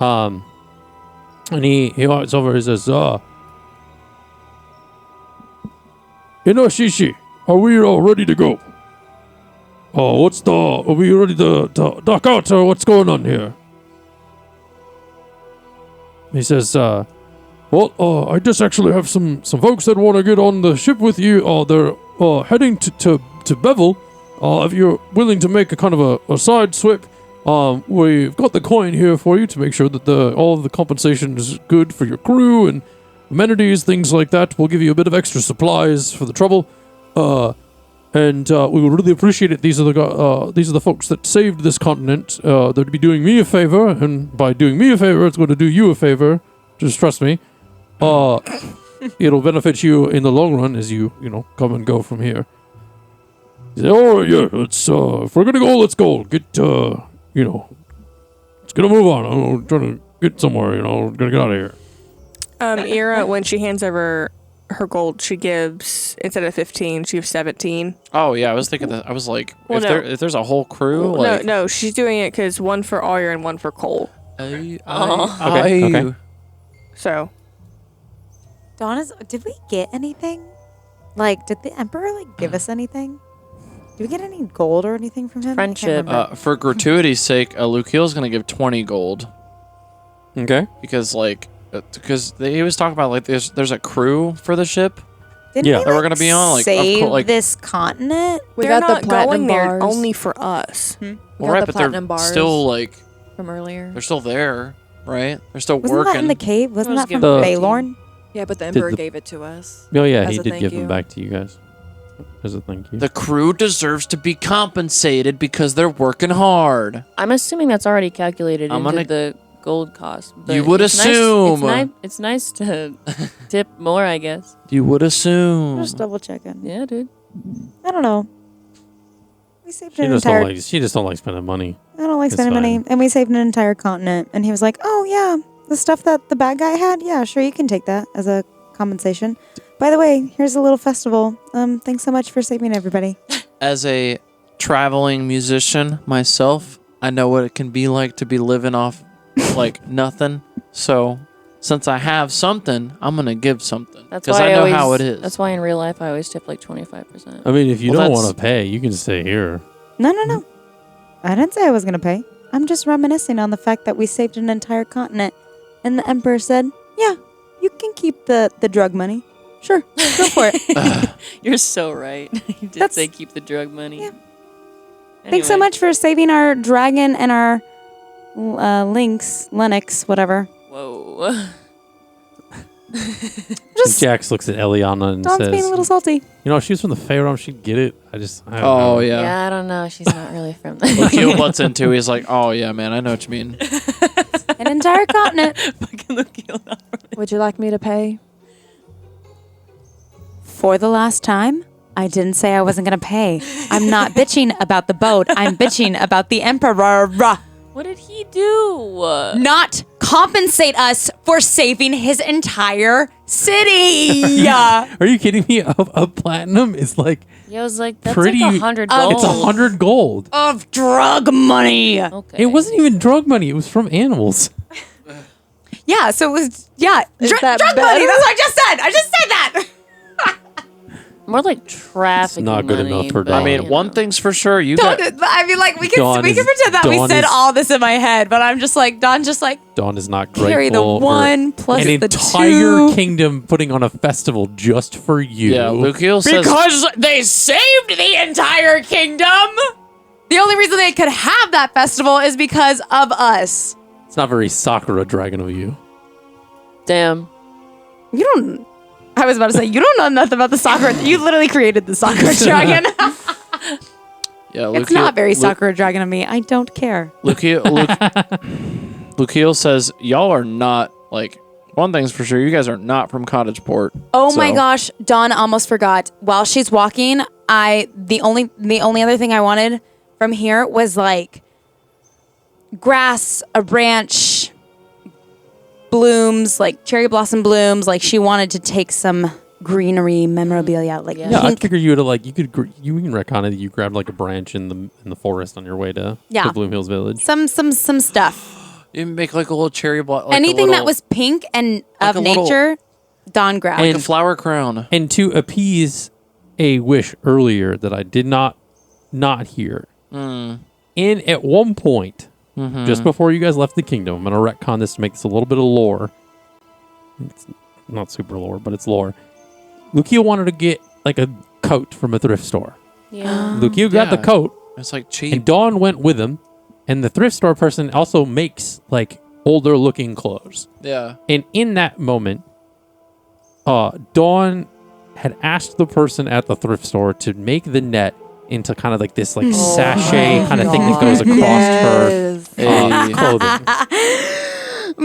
And he walks over and says, Inoshishi, are we all ready to go? Are we ready to dock out, or what's going on here? He says, I just actually have some folks that want to get on the ship with you. They're heading to Bevel. If you're willing to make a kind of a side swip, we've got the coin here for you to make sure that all of the compensation is good for your crew and amenities, things like that. We'll give you a bit of extra supplies for the trouble, and we would really appreciate it. These are the folks that saved this continent. They'd be doing me a favor, and by doing me a favor, it's going to do you a favor. Just trust me. It'll benefit you in the long run as you come and go from here. He said, "Oh yeah, let's if we're gonna go, let's go. Get let's get a move on. I'm trying to get somewhere. We're gonna get out of here." Ira, when she hands over her gold, she gives, instead of 15, she gives 17. Oh yeah, I was thinking that. I was like, Well, if there's a whole crew, No, she's doing it because one for Arya and one for Cole. Okay. So, Did we get anything? Like, did the Emperor give us anything? Did we get any gold or anything from him? I can't Friendship. remember. For gratuity's sake, Lukeel's gonna give 20 gold Okay. because he was talking about there's a crew for the ship. Didn't yeah. we, That we're gonna be on, save this continent? We they're got not the platinum going there bars only for us. Well, got right, the but they're platinum bars. still from earlier. they're still there, right? They're still Wasn't working. that in the cave? Wasn't Let's that from give it Baelorn? Yeah, but the Emperor the- gave it to us. Oh yeah, As he a did thank give them you. back to you guys as a thank you. The crew deserves to be compensated because they're working hard. I'm assuming that's already calculated I'm into gonna- the gold cost. but You would it's nice- assume. it's nice to tip more, I guess. You would assume. Just double checking. Yeah, dude. I don't know. We saved She an just entire. don't like spending money. I don't like It's spending money, fine. and we saved an entire continent. And he was like, "Oh yeah, the stuff that the bad guy had. Yeah, sure, you can take that as a compensation. By the way, here's a little festival. Thanks so much for saving everybody." As a traveling musician myself, I know what it can be like to be living off nothing. So, since I have something, I'm gonna give something That's because why I know always, how it is. That's why in real life I always tip 25%. I mean, if you Well, don't that's- want to pay, you can stay here. No. I didn't say I was gonna pay. I'm just reminiscing on the fact that we saved an entire continent, and the Emperor said, "Yeah, you can keep the drug money. Sure, go for it." You're so right. You did That's- say keep the drug money. Yeah. Thanks so Anyway. much for saving our dragon and our Lennox, whatever. Whoa. Just Jax looks at Eliana and Don's says, being a little salty. if she was from the Fairrealm, she'd get it. I don't know. Oh yeah. Yeah, I don't know. She's not really from there. Lukeel butts into. He's like, "Oh yeah, man, I know what you mean." An entire continent. Fucking Lukeel, not from there. Would you like me to pay? For the last time, I didn't say I wasn't going to pay. I'm not bitching about the boat. I'm bitching about the Emperor. What did he do? Not compensate us for saving his entire city. Are you kidding me? A platinum is like Yeah, I was like, that's pretty. like 100 gold. It's 100 gold. Of drug money. Okay. It wasn't even drug money. It was from animals. Yeah, so it was, Is drug that money. better? That's what I just said. I just said that. More like trafficking not good money, enough for but, Dawn. I mean, you one know. thing's for sure. You Don't, got. I mean, like, we Dawn can is- pretend that we Dawn said is- all this in my head, but I'm just like, Don just like, Dawn is not grateful. carry the for one plus an the entire two. kingdom putting on a festival just for you. Yeah, Lukeel says. Because they saved the entire kingdom. The only reason they could have that festival is because of us. It's not very Sakura dragon of you. Damn. You don't. I was about to say, you don't know nothing about the soccer. You literally created the soccer dragon. Yeah, It's not very Sakura Dragon of me. I don't care. Lukiel says, y'all are not, like, one thing's for sure, you guys are not from Cottageport. Oh my gosh, Dawn almost forgot. While she's walking, the only other thing I wanted from here was like grass, a branch, blooms, like cherry blossom blooms. Like she wanted to take some greenery memorabilia, like Yeah, I pink. figured you would have like you can retcon it. You grabbed like a branch in the forest on your way to Bloom Hills Village. Some stuff. You make like a little cherry blossom. Like Anything that was pink and like of nature, Dawn grabbed. like a flower crown. And to appease a wish earlier that I did not hear. At one point, just before you guys left the kingdom, I'm going to retcon this to make this a little bit of lore. It's not super lore, but it's lore. Lucia wanted to get like a coat from a thrift store. Yeah. Lucia got the coat. It's like cheap. And Dawn went with him. And the thrift store person also makes like older looking clothes. Yeah. And in that moment, Dawn had asked the person at the thrift store to make the net into kind of like this like sachet kind of thing that goes across her clothing.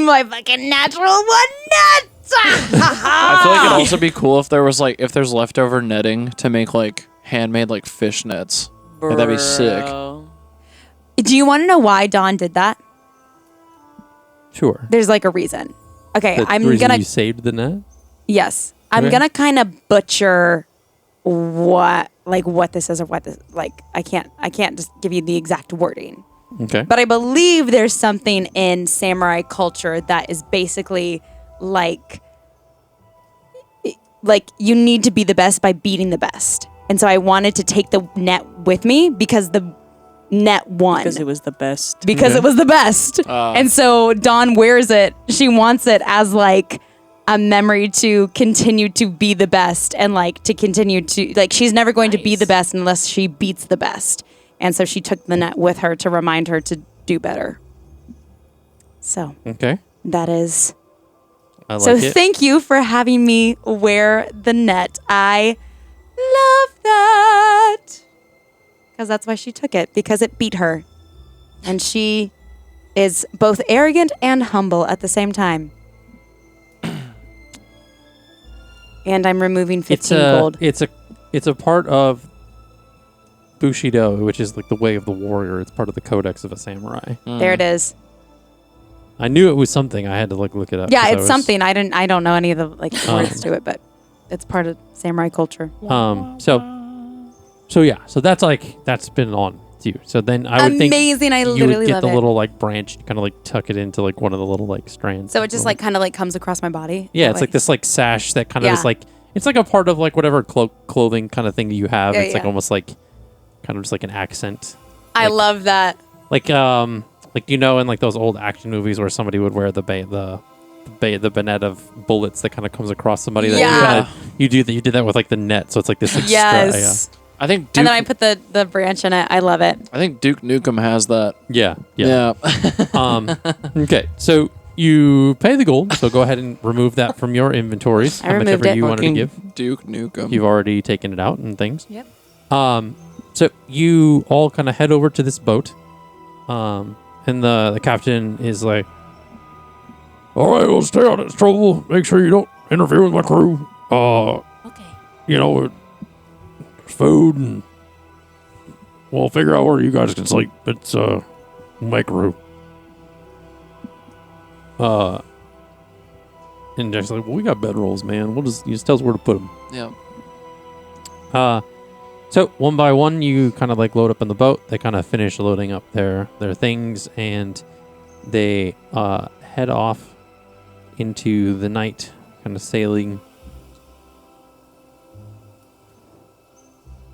My fucking natural one nuts. I feel like it'd also be cool if there was like if there's leftover netting to make like handmade like fish nets. Like, that'd be sick. Do you want to know why Dawn did that? Sure. There's like a reason. Okay, The I'm reason gonna. you saved the net? Yes, I'm Okay. gonna kind of butcher what this is or what this like. I can't just give you the exact wording. Okay. But I believe there's something in samurai culture that is basically like you need to be the best by beating the best. And so I wanted to take the net with me because the net won. Because it was the best. Because it was the best. And so Dawn wears it. She wants it as like a memory to continue to be the best and like to continue to like she's never going to be the best unless she beats the best. And so she took the net with her to remind her to do better. So Okay. that is I like so it. thank you for having me wear the net. I love that. Because that's why she took it, because it beat her. And she is both arrogant and humble at the same time. And I'm removing 15 gold. It's a part of Bushido, which is like the way of the warrior. It's part of the codex of a samurai. There it is. I knew it was something. I had to like look it up. Yeah, 'cause it's something. I don't know any of the like words to it, but it's part of samurai culture. So yeah, so that's been on to you. So then I would think Amazing. I you literally would get love the it. little like branch, kind of like tuck it into like one of the little like strands. So it just like kind of like comes across my body. yeah, that it's way. like this like sash that kind of Yeah. is like it's like a part of like whatever clothing kind of thing you have. Yeah, It's like yeah. almost like kind of just like an accent. I love that. Like in like those old action movies where somebody would wear the bayonet of bullets that kind of comes across somebody. That you did that with like the net, so it's like this. Like, Yes. I think Duke, And then I put the branch in it. I love it. I think Duke Nukem has that. Yeah. Yeah. Okay, so you pay the gold, so go ahead and remove that from your inventories. I How much removed ever it. you wanted to Fucking give. Duke Nukem. You've already taken it out and things. Yep. So you all kind of head over to this boat. And the captain is like, all right, well, stay out of trouble. Make sure you don't interfere with my crew. Okay. There's food and we'll figure out where you guys can sleep. It's, we'll make a room. And Jack's like, well, we got bedrolls, man. You just tell us where to put them. Yeah. So one by one, you kind of like load up in the boat. They kind of finish loading up their things, and they head off into the night, kind of sailing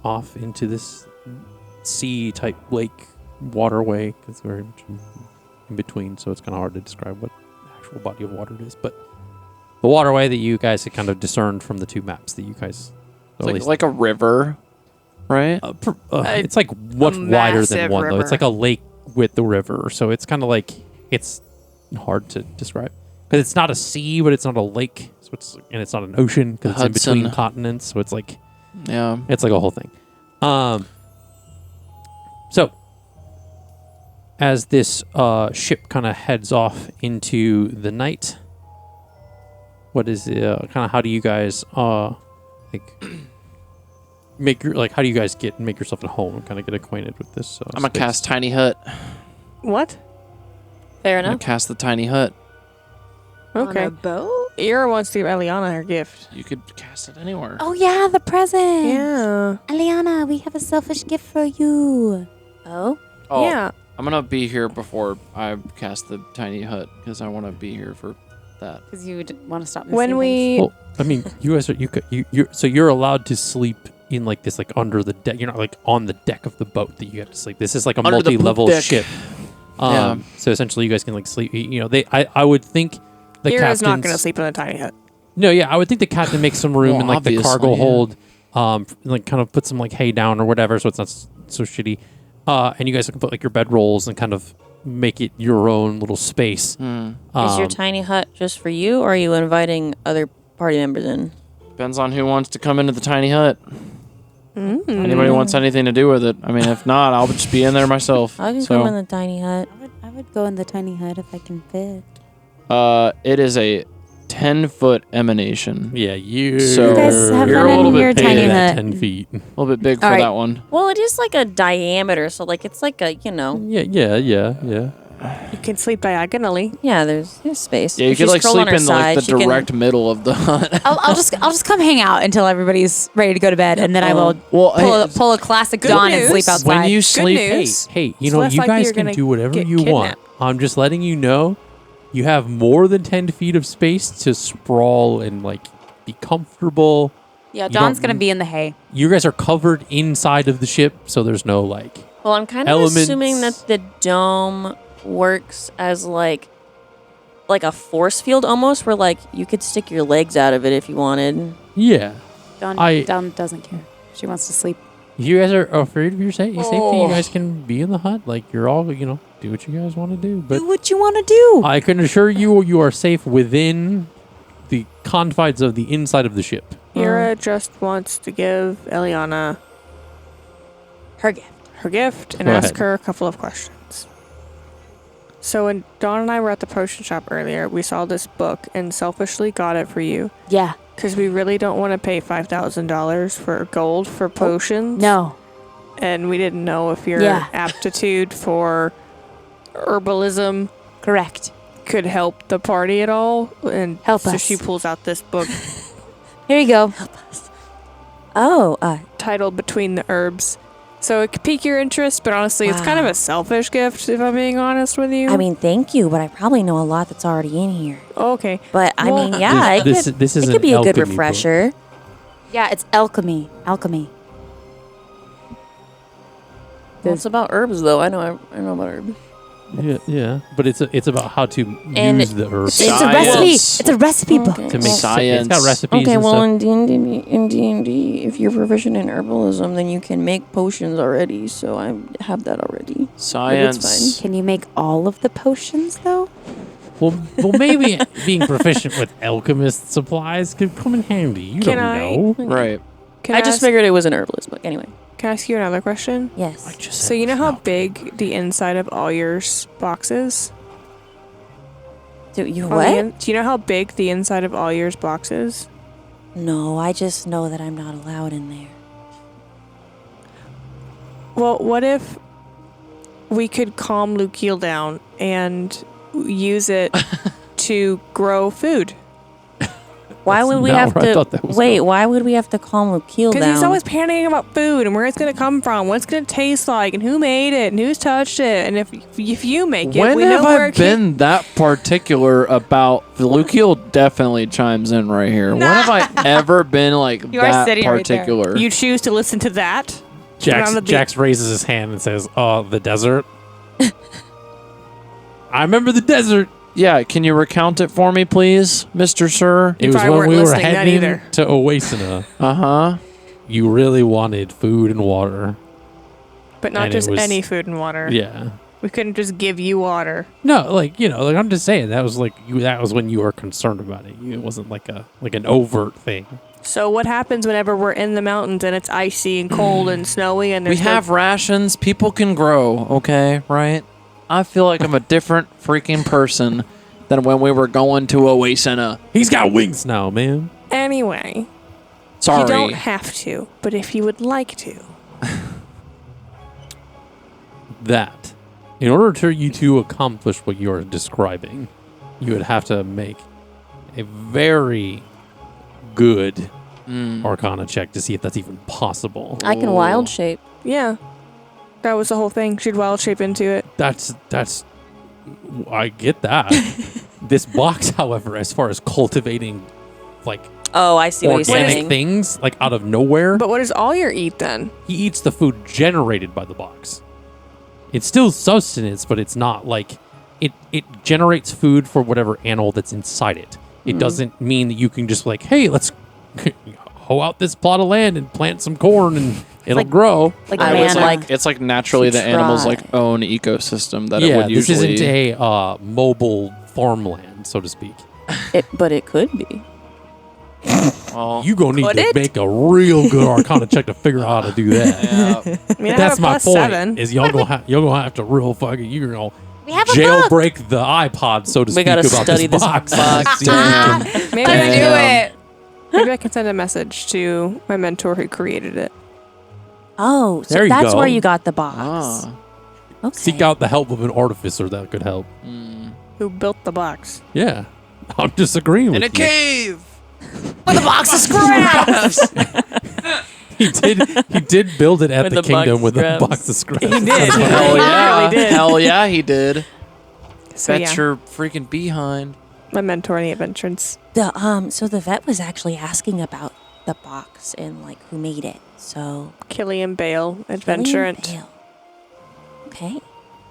off into this sea-type lake waterway, because very much in between, so it's kind of hard to describe what the actual body of water it is. But the waterway that you guys had kind of discerned from the two maps that you guys... It's like a river, right? It's like much wider than massive one, though. It's river. like a lake with the river, so it's kind of like... It's hard to describe. Because it's not a sea, but it's not a lake, so it's not an ocean, because it's in between Hudson. continents, so it's like... Yeah. It's like a whole thing. So, as this ship kind of heads off into the night, what is kind of how do you guys like make your how do you guys make yourself at home and kind of get acquainted with this? I'm gonna cast Tiny Hut. What? Fair I'm gonna enough. cast the Tiny Hut. Okay. On a boat? Ira wants to give Eliana her gift. You could cast it anywhere. Oh yeah, the present. Yeah. Eliana, we have a selfish gift for you. Oh? Yeah. I'm gonna be here before I cast the Tiny Hut because I want to be here for that. Because you want to stop missing When we Well, I mean, you guys are so you're allowed to sleep in like this, like under the deck. You're not like on the deck of the boat that you have to sleep. This is like a Under the poop multi-level deck. ship. Yeah. So essentially, you guys can like sleep. I would think the Ira's not going to captain's- sleep in the tiny hut. No, yeah, I would think the captain makes some room Well, in like the obviously, cargo yeah. hold, like kind of put some like hay down or whatever, so it's not so shitty. And you guys can put like your bedrolls and kind of make it your own little space. Is your tiny hut just for you, or are you inviting other party members in? Depends on who wants to come into the Tiny Hut. Mm. Anybody wants anything to do with it? I mean, if not, I'll just be in there myself. I can So, come in the tiny hut. I would go in the tiny hut if I can fit. it is a 10-foot emanation. Yeah, you. So- You guys have you're fun a in little bit your big tiny at hut. 10 feet. A little bit big for All right. that one. Well, it is like a diameter, so like it's like a, Yeah. You can sleep diagonally. yeah, there's space. Yeah, you If could she's like curled on sleep her in like side, the she can- direct middle of the hut. I'll just come hang out until everybody's ready to go to bed, and then I will Well, pull a classic Good Dawn and news. sleep outside. when you sleep, news. Hey, you It's know, less you likely guys you're can gonna do whatever get you want. kidnapped. I'm just letting you know you have more than 10 feet of space to sprawl and like be comfortable. Yeah, You Dawn's don't- gonna be in the hay. You guys are covered inside of the ship, so there's no like. Well, I'm kind of elements. assuming that the dome works as like a force field almost, where like you could stick your legs out of it if you wanted. Yeah. Dawn doesn't care. She wants to sleep. If you guys are afraid of your safety, you guys can be in the hut. Like, you're all, do what you guys want to do. But Do what you want to do. I can assure you are safe within the confines of the inside of the ship. Ira just wants to give Eliana Her gift. her gift and Go ask ahead. her a couple of questions. So when Dawn and I were at the potion shop earlier, we saw this book and selfishly got it for you Yeah. because we really don't want to pay $5,000 for gold for potions. No. And we didn't know if your Yeah. aptitude for herbalism Correct. could help the party at all. And Help so us. she pulls out this book Here you go. Oh, titled Between the Herbs. So it could pique your interest, but honestly, it's kind of Wow. a selfish gift, if I'm being honest with you. I mean, thank you, but I probably know a lot that's already in here. Okay. But I Well, mean, yeah, This it is could an be a good alchemy book. refresher. Yeah, it's alchemy. Alchemy. Well, it's about herbs, though. I know about herbs. Yeah. But it's about how to And use the herbs. It's a recipe. Science. It's a recipe book. Okay. To make Science. It's got recipes Okay, and well, stuff. in D&D, if you're proficient in herbalism, then you can make potions already. So I have that already. Science. Can you make all of the potions though? Well, maybe being proficient with alchemist supplies could come in handy. You Can don't I- know. Right. Can I just ask- figured it was an herbalist book. Anyway, Can I ask you another question? yes. So you know how big the inside of all your box is? Do you On the what? do you know how big the inside of all yours box is? No, I just know that I'm not allowed in there. Well, what if we could calm Lukeil down and use it to grow food? Why That's would we not have where I to thought that was wait? going. Why would we have to calm Lukeil down? Because he's always panicking about food and where it's going to come from, what it's going to taste like, and who made it, and who's touched it, and if you make it, When we know have where I it came. been that particular about? Lukeil definitely chimes in right here. When have I ever been like You are that sitting right there. particular? You choose to listen to that? Around the- Jax raises his hand and says, the desert. I remember the desert. Yeah, can you recount it for me, please, Mr. Sir? It was probably when weren't we were listening then heading either. to Oasina. Uh-huh. You really wanted food and water. But not And it just was- any food and water. Yeah. We couldn't just give you water. No, I'm just saying that was when you were concerned about it. It wasn't like an overt thing. So what happens whenever we're in the mountains and it's icy and cold and snowy and We there's have rations. People can grow, okay? Right? I feel like I'm a different freaking person than when we were going to Oasena. He's got wings now, man. Anyway, Sorry. you don't have to, but if you would like to. That, in order for you to accomplish what you're describing, you would have to make a very good Arcana check to see if that's even possible. I can wild shape. Yeah. That was the whole thing. She'd wild shape into it. That's I get that. This box, however, as far as cultivating like Oh, I see what he's organic saying. things like out of nowhere, But what does Alyer eat then? he eats the food generated by the box. It's still sustenance, but it's not like it generates food for whatever animal that's inside it. It doesn't mean that you can just like, hey, let's hoe out this plot of land and plant some corn and it'll grow. Like I a was man, It's like naturally the should animal's try. like own ecosystem that it Yeah, would this usually. isn't a mobile farmland, so to speak. but it could be. Well, You gonna need Could to it? make a real good Arcana check to figure out how to do that. yeah. I mean, I That's have a my plus point. 7. Is y'all gonna have to real fucking you're gonna We have a book. jailbreak the iPod, so to speak, gotta about study this this box. box. See if we can- Maybe Let's do it. Maybe I can send a message to my mentor who created it. Oh, so There you that's go. where you got the box. Ah. Okay. Seek out the help of an artificer that could help. Who built the box? Yeah, I'm disagreeing with In a you. cave. with a box of scraps. He did build it at With the the box kingdom of with a scraps. box of scraps. He did. Hell yeah. really did. Hell yeah, he did. So Bet yeah, you're freaking behind. my mentor in the adventures. So the vet was actually asking about the box and like who made it. So Killian Bale, adventurant. Killian Bale. Okay.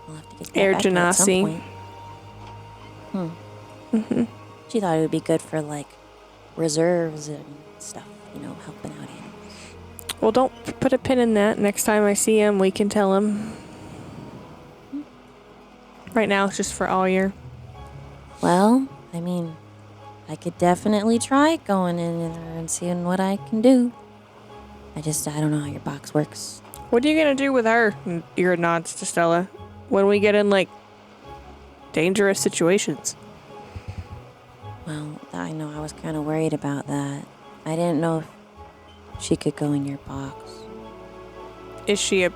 We'll have to get that Air back to her at some Genasi. point. She thought it would be good for like reserves and stuff, helping out animals. Well, don't put a pin in that. Next time I see him, we can tell him. Right now, it's just for Alyer. Well, I mean, I could definitely try going in there and seeing what I can do. I don't know how your box works. What are you gonna do with her? Your nods to Stella. When we get in like dangerous situations. Well, I know I was kind of worried about that. I didn't know if she could go in your box. Is she a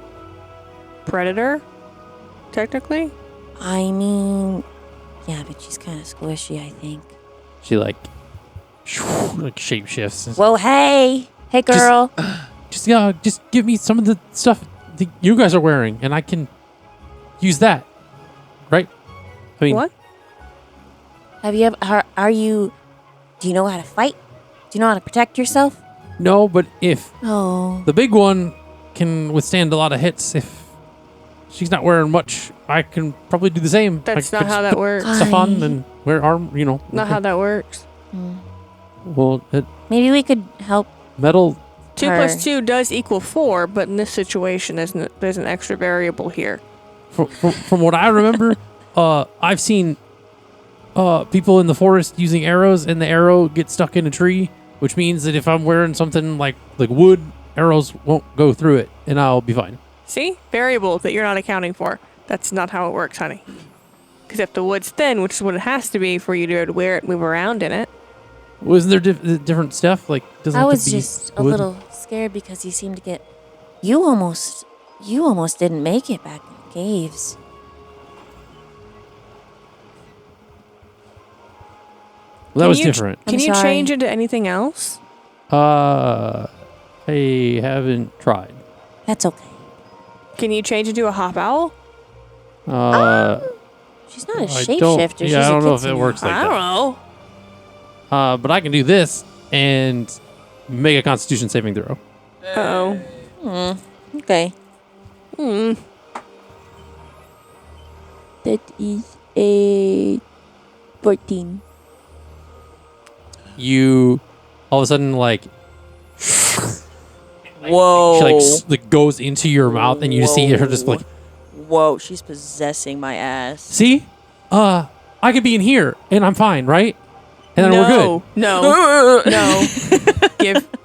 predator? Technically? I mean, yeah, but she's kind of squishy, I think. She like shapeshifts. Whoa, hey girl. Just give me some of the stuff that you guys are wearing, and I can use that. Right? I mean, What? Have you ever? Do you know how to fight? Do you know how to protect yourself? no, but if Oh, the big one can withstand a lot of hits, if she's not wearing much, I can probably do the same. That's I not could how just that put works. Stuff on and wear arm. Not how that works. Well, maybe we could help. metal. 2 Her. plus 2 does equal 4, but in this situation, there's an extra variable here. From what I remember, I've seen people in the forest using arrows, and the arrow gets stuck in a tree, which means that if I'm wearing something like wood, arrows won't go through it, and I'll be fine. See? Variable that you're not accounting for. That's not how it works, honey. Because if the wood's thin, which is what it has to be for you to wear it, move around in it. Wasn't there different stuff? Like, doesn't I have to was be just a wood? little scared because you seemed to get. You almost didn't make it back in the caves. Well, that was you- different. Can I'm you sorry. change into anything else? I haven't tried. That's okay. Can you change into a hop owl? She's not a I shapeshifter. She's Yeah, I don't know if kitsune. it works like I don't that. know. But I can do this and make a Constitution saving throw. Uh-oh. Okay. That is a 14. You all of a sudden Whoa. she goes into your mouth, and you just see her just like, Whoa, she's possessing my ass. see, I could be in here and I'm fine, right? And then we're good. No.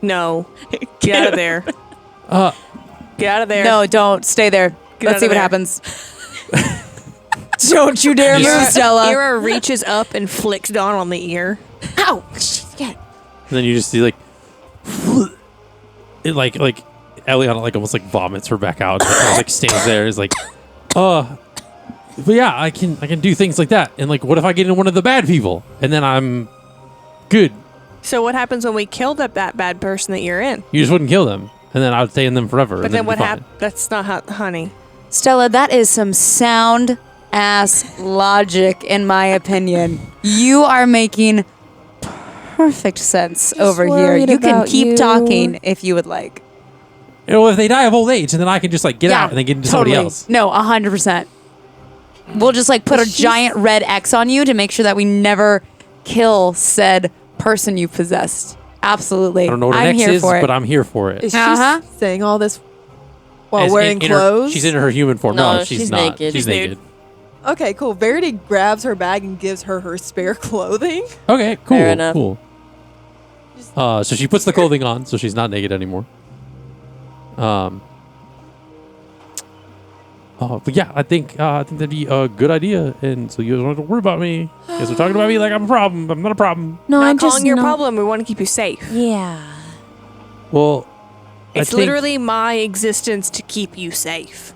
No. Get out of there. Get out of there. No, don't. Stay there. Let's see what happens. Don't you dare move, Stella. Ira reaches up and flicks Dawn on the ear. Ow! Yeah. And then you just see like it like Eliana like almost like vomits her back out. And like stands there is like, but yeah, I can do things like that. And like, what if I get in one of the bad people? And then I'm good. So what happens when we kill that bad person that you're in? You just wouldn't kill them, and then I would stay in them forever. But and then what happens? happens? That's not honey. Stella, that is some sound ass logic, in my opinion. You are making perfect sense over here. worried You can about keep you. talking if you would like. You know, if they die of old age, and then I can just like get out and then get into somebody else. No, 100%. We'll just like put a giant red X on you to make sure that we never kill said person you possessed. Absolutely. I don't know what an I'm X here is, for it. but I'm here for it. Is she Uh-huh. saying all this while As wearing in her- clothes? she's in her human form. No, No, she's she's not. naked. She's She's naked. Okay, cool. Verity grabs her bag and gives her spare clothing. Okay, cool. Fair enough. Cool. So she puts the clothing on, so she's not naked anymore. But yeah, I think that'd be a good idea, and so you don't have to worry about me. You guys are talking about me like I'm a problem. I'm not a problem. No, Not I'm calling just your not- problem. We want to keep you safe. Yeah. Well, It's I think, literally my existence to keep you safe.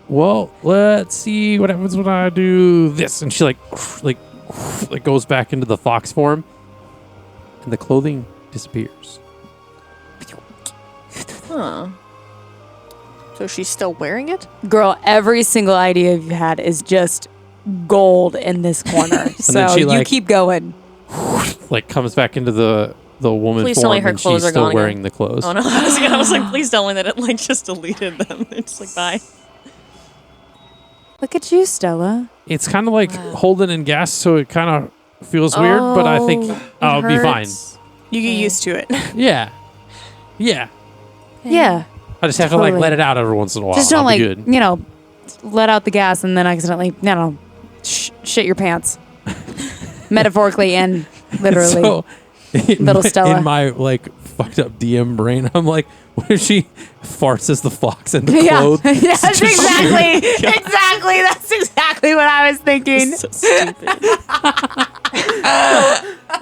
Well, let's see what happens when I do this, and she like goes back into the fox form, and the clothing disappears. Huh. So she's still wearing it? Girl, every single idea you've had is just gold in this corner. So she, you like- keep going. Like comes back into the woman Please tell me form, her and clothes she's are still gone wearing again. the clothes. Oh no! I was like, please tell me that it like just deleted them. It's like bye. Look at you, Stella. It's kind of like holding in gas, so it kind of feels weird, but I think I'll be fine. You get used to it. Yeah. Yeah. Yeah. I just have to like Totally. let it out every once in a while. Just don't I'll like, be good. let out the gas and then accidentally, shit your pants. Metaphorically and literally. So, Little Stella. In my like fucked up DM brain, I'm like, what if she farts as the fox and the Yeah. clothes? Yes, exactly. Exactly. That's exactly what I was thinking. So stupid.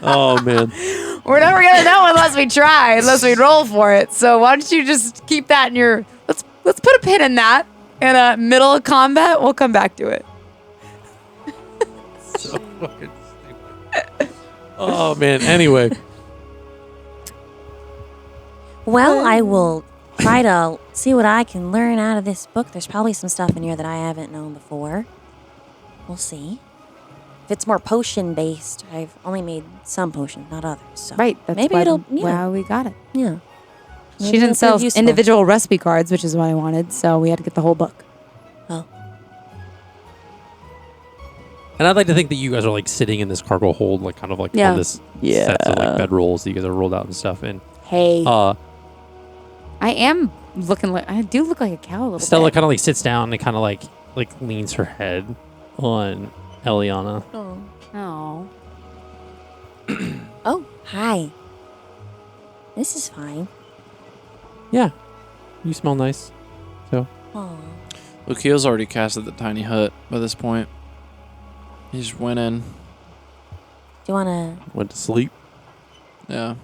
Oh man. We're never gonna know unless we try, unless we roll for it. So why don't you just keep that in your? Let's put a pin in that. In middle of combat, we'll come back to it. So fucking stupid. Oh man. Anyway. Well, I will try to see what I can learn out of this book. There's probably some stuff in here that I haven't known before. We'll see. If it's more potion based, I've only made some potions, not others. So Right. That's maybe why it'll. Wow, we got it. Yeah. She Maybe didn't it'll sell prove useful. individual recipe cards, which is what I wanted. So we had to get the whole book. Oh. And I'd like to think that you guys are like sitting in this cargo hold, like kind of like Yeah. on this sets of like bedrolls that you guys have rolled out and stuff. And Hey, I am looking like I do look like a cow a little Stella bit. kind of like sits down and kind of like leans her head on Eliana. Oh. Oh, hi. This is fine. Yeah, you smell nice. So Oh. Lukiel's already casted the tiny hut by this point. He just went in. Do you want to? went to sleep. Yeah.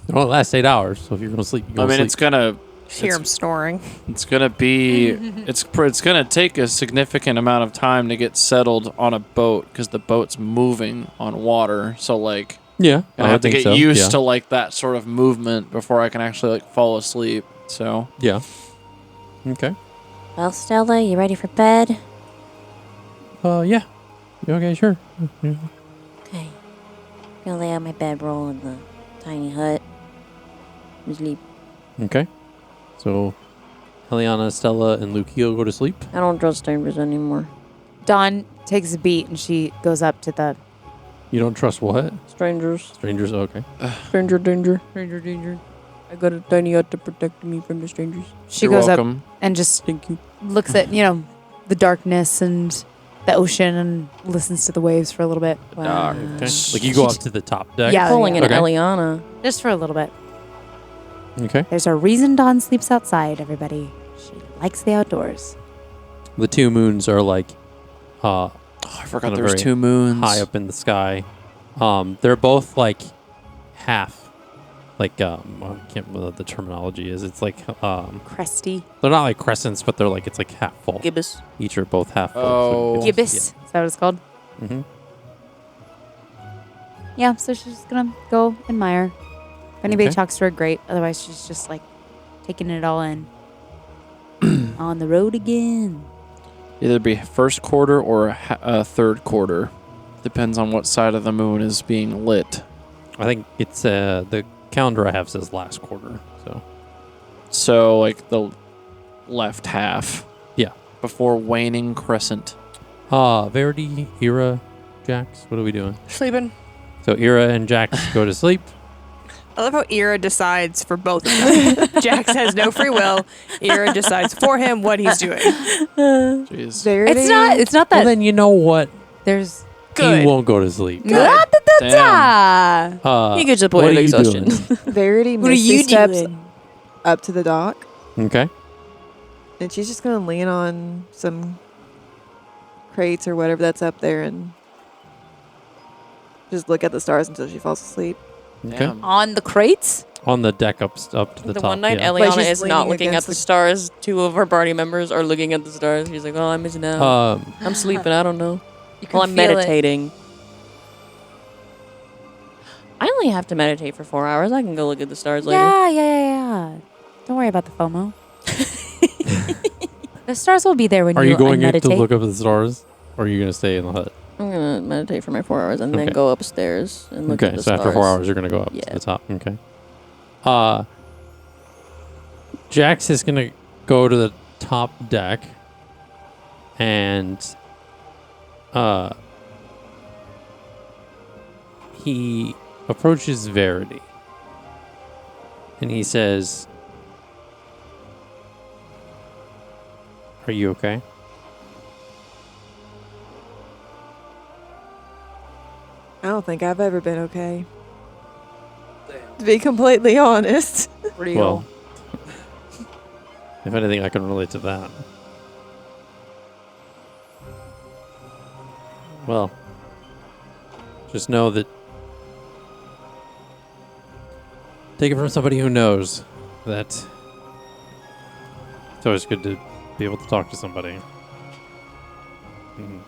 It only lasts 8 hours, so if you're gonna sleep, you I go mean, sleep. it's gonna Hear him snoring. It's gonna be it's gonna take a significant amount of time to get settled on a boat because the boat's moving on water. So like, yeah, I have to get used to like that sort of movement before I can actually like fall asleep. So Yeah. Okay. Well, Stella, you ready for bed? Yeah. Okay, sure. Yeah. Okay. I'm gonna lay out my bedroll in the tiny hut. And sleep. Okay. So, Eliana, Stella, and Lukiel go to sleep. I don't trust strangers anymore. Dawn takes a beat and she goes up to the You don't trust what? Strangers. Strangers. Okay. Stranger danger. Stranger danger. I got a tiny hut to protect me from the strangers. she you're goes up welcome. and just Thank you. looks at, the darkness and the ocean and listens to the waves for a little bit. Wow. Okay. Like you go up to the top deck. Yeah. Pulling an Okay. Eliana. Just for a little bit. Okay. There's a reason Dawn sleeps outside, everybody. She likes the outdoors. The two moons are like I forgot Kind of there was very 2 moons. high up in the sky. They're both like half. Like I can't remember what the terminology is. It's like Cresty. they're not like crescents, but they're like it's like half full. Gibbous. Each are both half full. Oh. So Gibbous. Is that what it's called? Yeah. Mm-hmm. Yeah, so she's just gonna go admire. If anybody Okay. talks to her, great. Otherwise, she's just like taking it all in. On the road again. Either be first quarter or a third quarter. Depends on what side of the moon is being lit. I think it's the calendar I have says last quarter. So like the left half. Yeah. Before waning crescent. Verity, Ira, Jax, what are we doing? Sleeping. So Ira and Jax go to sleep. I love how Ira decides for both of them. Jax has no free will. Ira decides for him what he's doing. Jeez. Verity. It's not Well, that then you know what? there's Good. He won't go to sleep. Damn. He gets a point what of are you exhaustion. doing? Verity What are misty you steps doing? up to the dock, Okay. and she's just gonna lean on some crates or whatever that's up there and just look at the stars until she falls asleep. Okay. Damn. On the crates? On the deck up to the The top. one night yeah. Like Eliana she's is not leaning looking at against the the- stars. 2 of our party members are looking at the stars. She's like, oh, I'm missing out. I'm sleeping. I don't know. You Well, I'm meditating. I only have to meditate for 4 hours. I can go look at the stars later. Yeah. Don't worry about the FOMO. The stars will be there when Are you going in meditate. to look up at the stars, or are you going to stay in the hut? I'm going to meditate for my 4 hours and then Okay. go upstairs and look Okay, at the so stars. after 4 hours, you're going to go up to Yeah. the top. Okay. Jax is going to go to the top deck, and he approaches Verity, and he says, "Are you okay?" I don't think I've ever been okay. To be completely honest. Well, if anything, I can relate to that. Well, just know that. Take it from somebody who knows that it's always good to be able to talk to somebody. And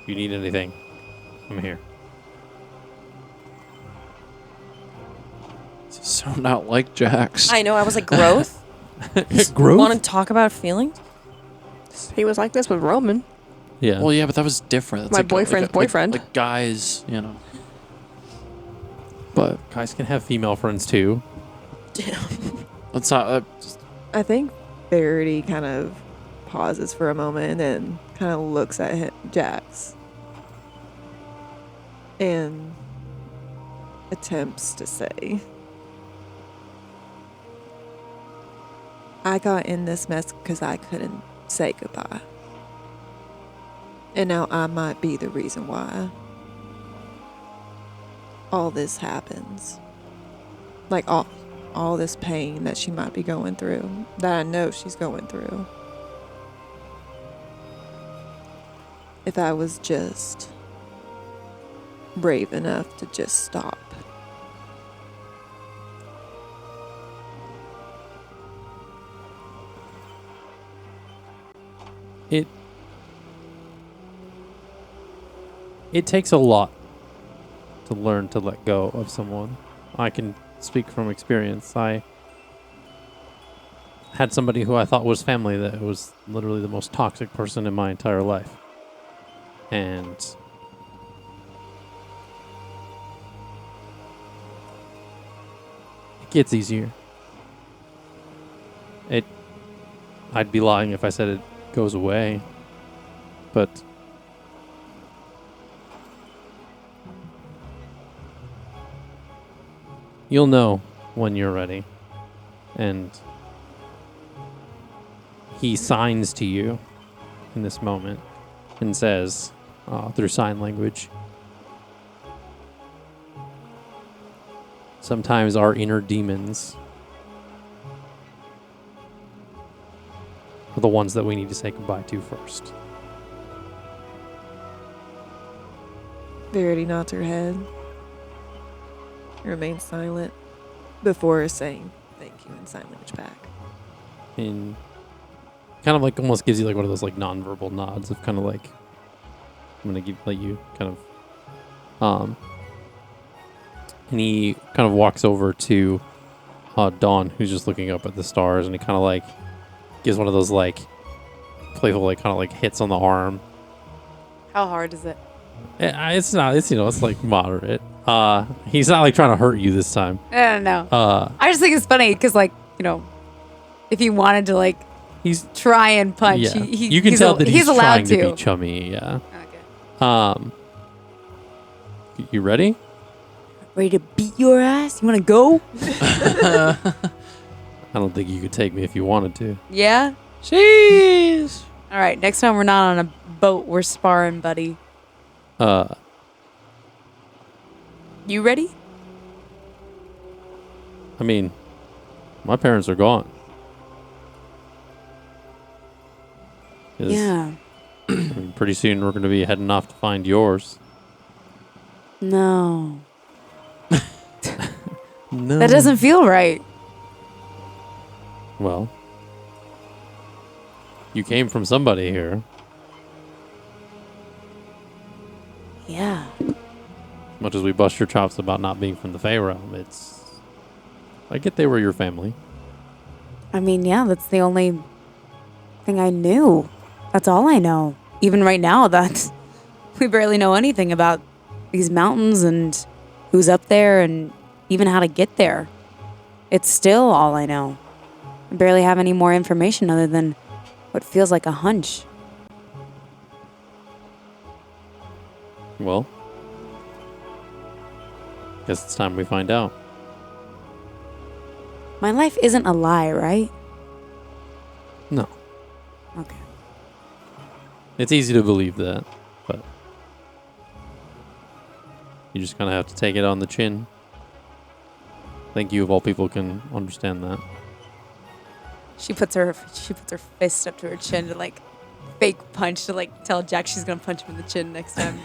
if you need anything, I'm here. So not like Jax. I know. I was like, growth? Growth? Want to talk about feelings? He was like this with Roman. Yeah. Well, yeah, but that was different. That's My like boyfriend's boyfriend. Like guys, you know. But Guys can have female friends too. let's not. I think Verity kind of pauses for a moment and kind of looks at him, Jax, and attempts to say, I got in this mess because I couldn't say goodbye. And now I might be the reason why all this happens. Like all this pain that she might be going through, that I know she's going through. If I was just brave enough to just stop. It takes a lot to learn to let go of someone. I can speak from experience. I had somebody who I thought was family that was literally the most toxic person in my entire life. And it gets easier. I'd be lying if I said it goes away. But you'll know when you're ready. And he signs to you in this moment and says, through sign language, sometimes our inner demons are the ones that we need to say goodbye to first. Verity nods her head. Remains silent before saying thank you in sign language back. And kind of like almost gives you like one of those like nonverbal nods of kind of like, I'm going to let you kind of, and he kind of walks over to Dawn, who's just looking up at the stars, and he kind of like gives one of those like playful like kind of like hits on the arm. How hard is it? It's not. It's it's like moderate. He's not like trying to hurt you this time. I don't know. I just think it's funny because like if he wanted to like he's try and punch, yeah. You can tell that he's allowed trying to be chummy. Yeah. Okay. You ready? Ready to beat your ass? You want to go? I don't think you could take me if you wanted to. Yeah. Jeez. All right. Next time we're not on a boat, we're sparring, buddy. You ready? I mean, my parents are gone. Yeah. I mean, pretty soon we're going to be heading off to find yours. No. No. That doesn't feel right. Well, you came from somebody here. Yeah. As much as we bust your chops about not being from the Fey realm, I get they were your family. I mean, yeah, that's the only thing I knew. That's all I know. Even right now, we barely know anything about these mountains and who's up there and even how to get there. It's still all I know. I barely have any more information other than what feels like a hunch. Well, guess it's time we find out. My life isn't a lie, right? No. Okay. It's easy to believe that, but you just kind of have to take it on the chin. I think you of all people can understand that. She puts her fist up to her chin to like fake punch to like tell Jack she's gonna punch him in the chin next time.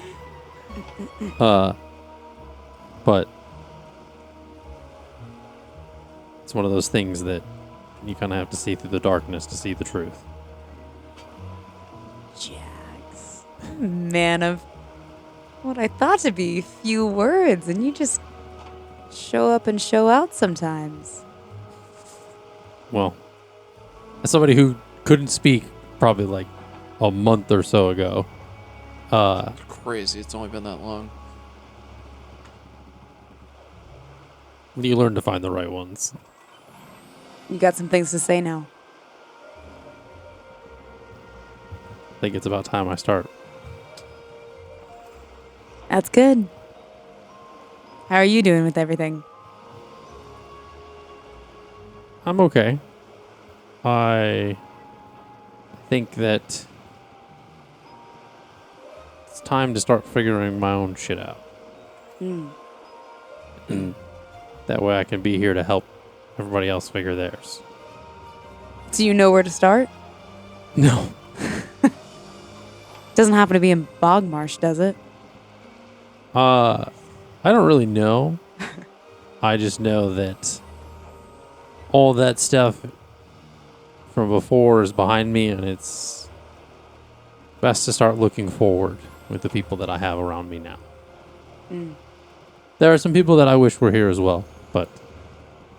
But it's one of those things that you kind of have to see through the darkness to see the truth. Jax, man of what I thought to be few words, and you just show up and show out sometimes. Well, as somebody who couldn't speak probably like a month or so ago, Crazy. It's only been that long. you learn to find the right ones. You got some things to say now. I think it's about time I start. That's good. How are you doing with everything? I'm okay. I think that it's time to start figuring my own shit out. And that way I can be here to help everybody else figure theirs. Do you know where to start? No. Doesn't happen to be in Bogmarsh, does it? I don't really know. I just know that all that stuff from before is behind me, and it's best to start looking forward with the people that I have around me now. There are some people that I wish were here as well, but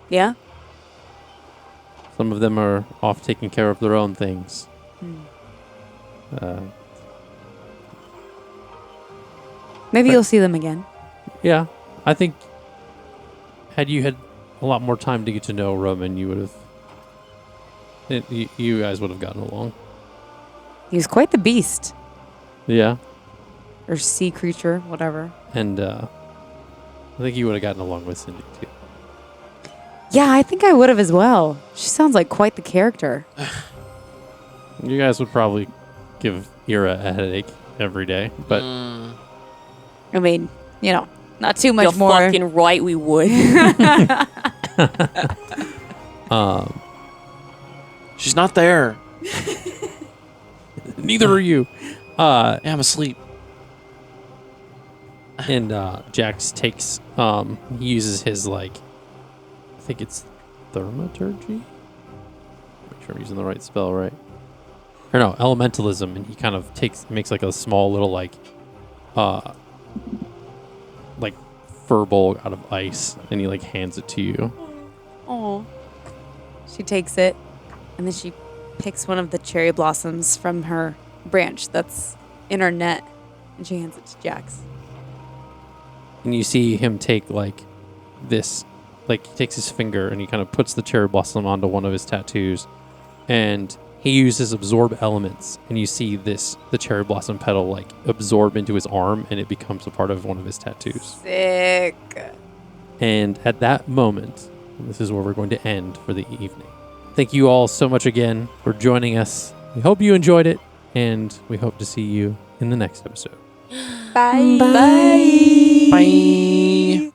Yeah? some of them are off taking care of their own things. Maybe you'll see them again. Yeah, I think had you had a lot more time to get to know Roman, you would have. You guys would have gotten along. He was quite the beast. Yeah, Or sea creature, whatever. and I think you would have gotten along with Cindy too. Yeah, I think I would have as well. She sounds like quite the character. You guys would probably give Ira a headache every day, but I mean, not too much You're more. fucking right, we would. She's not there. neither are you. Yeah, I'm asleep. And Jax takes, he uses his, I think it's thaumaturgy? Make sure I'm using the right spell, right? Or no, elementalism, and he kind of makes a small little, fur bowl out of ice, and he, hands it to you. Oh. She takes it, and then she picks one of the cherry blossoms from her branch that's in her net, and she hands it to Jax. And you see him take, this, he takes his finger, and he kind of puts the cherry blossom onto one of his tattoos, and he uses absorb elements, and you see the cherry blossom petal absorb into his arm, and it becomes a part of one of his tattoos. Sick. And at that moment, this is where we're going to end for the evening. Thank you all so much again for joining us. We hope you enjoyed it, and we hope to see you in the next episode. Bye. Bye.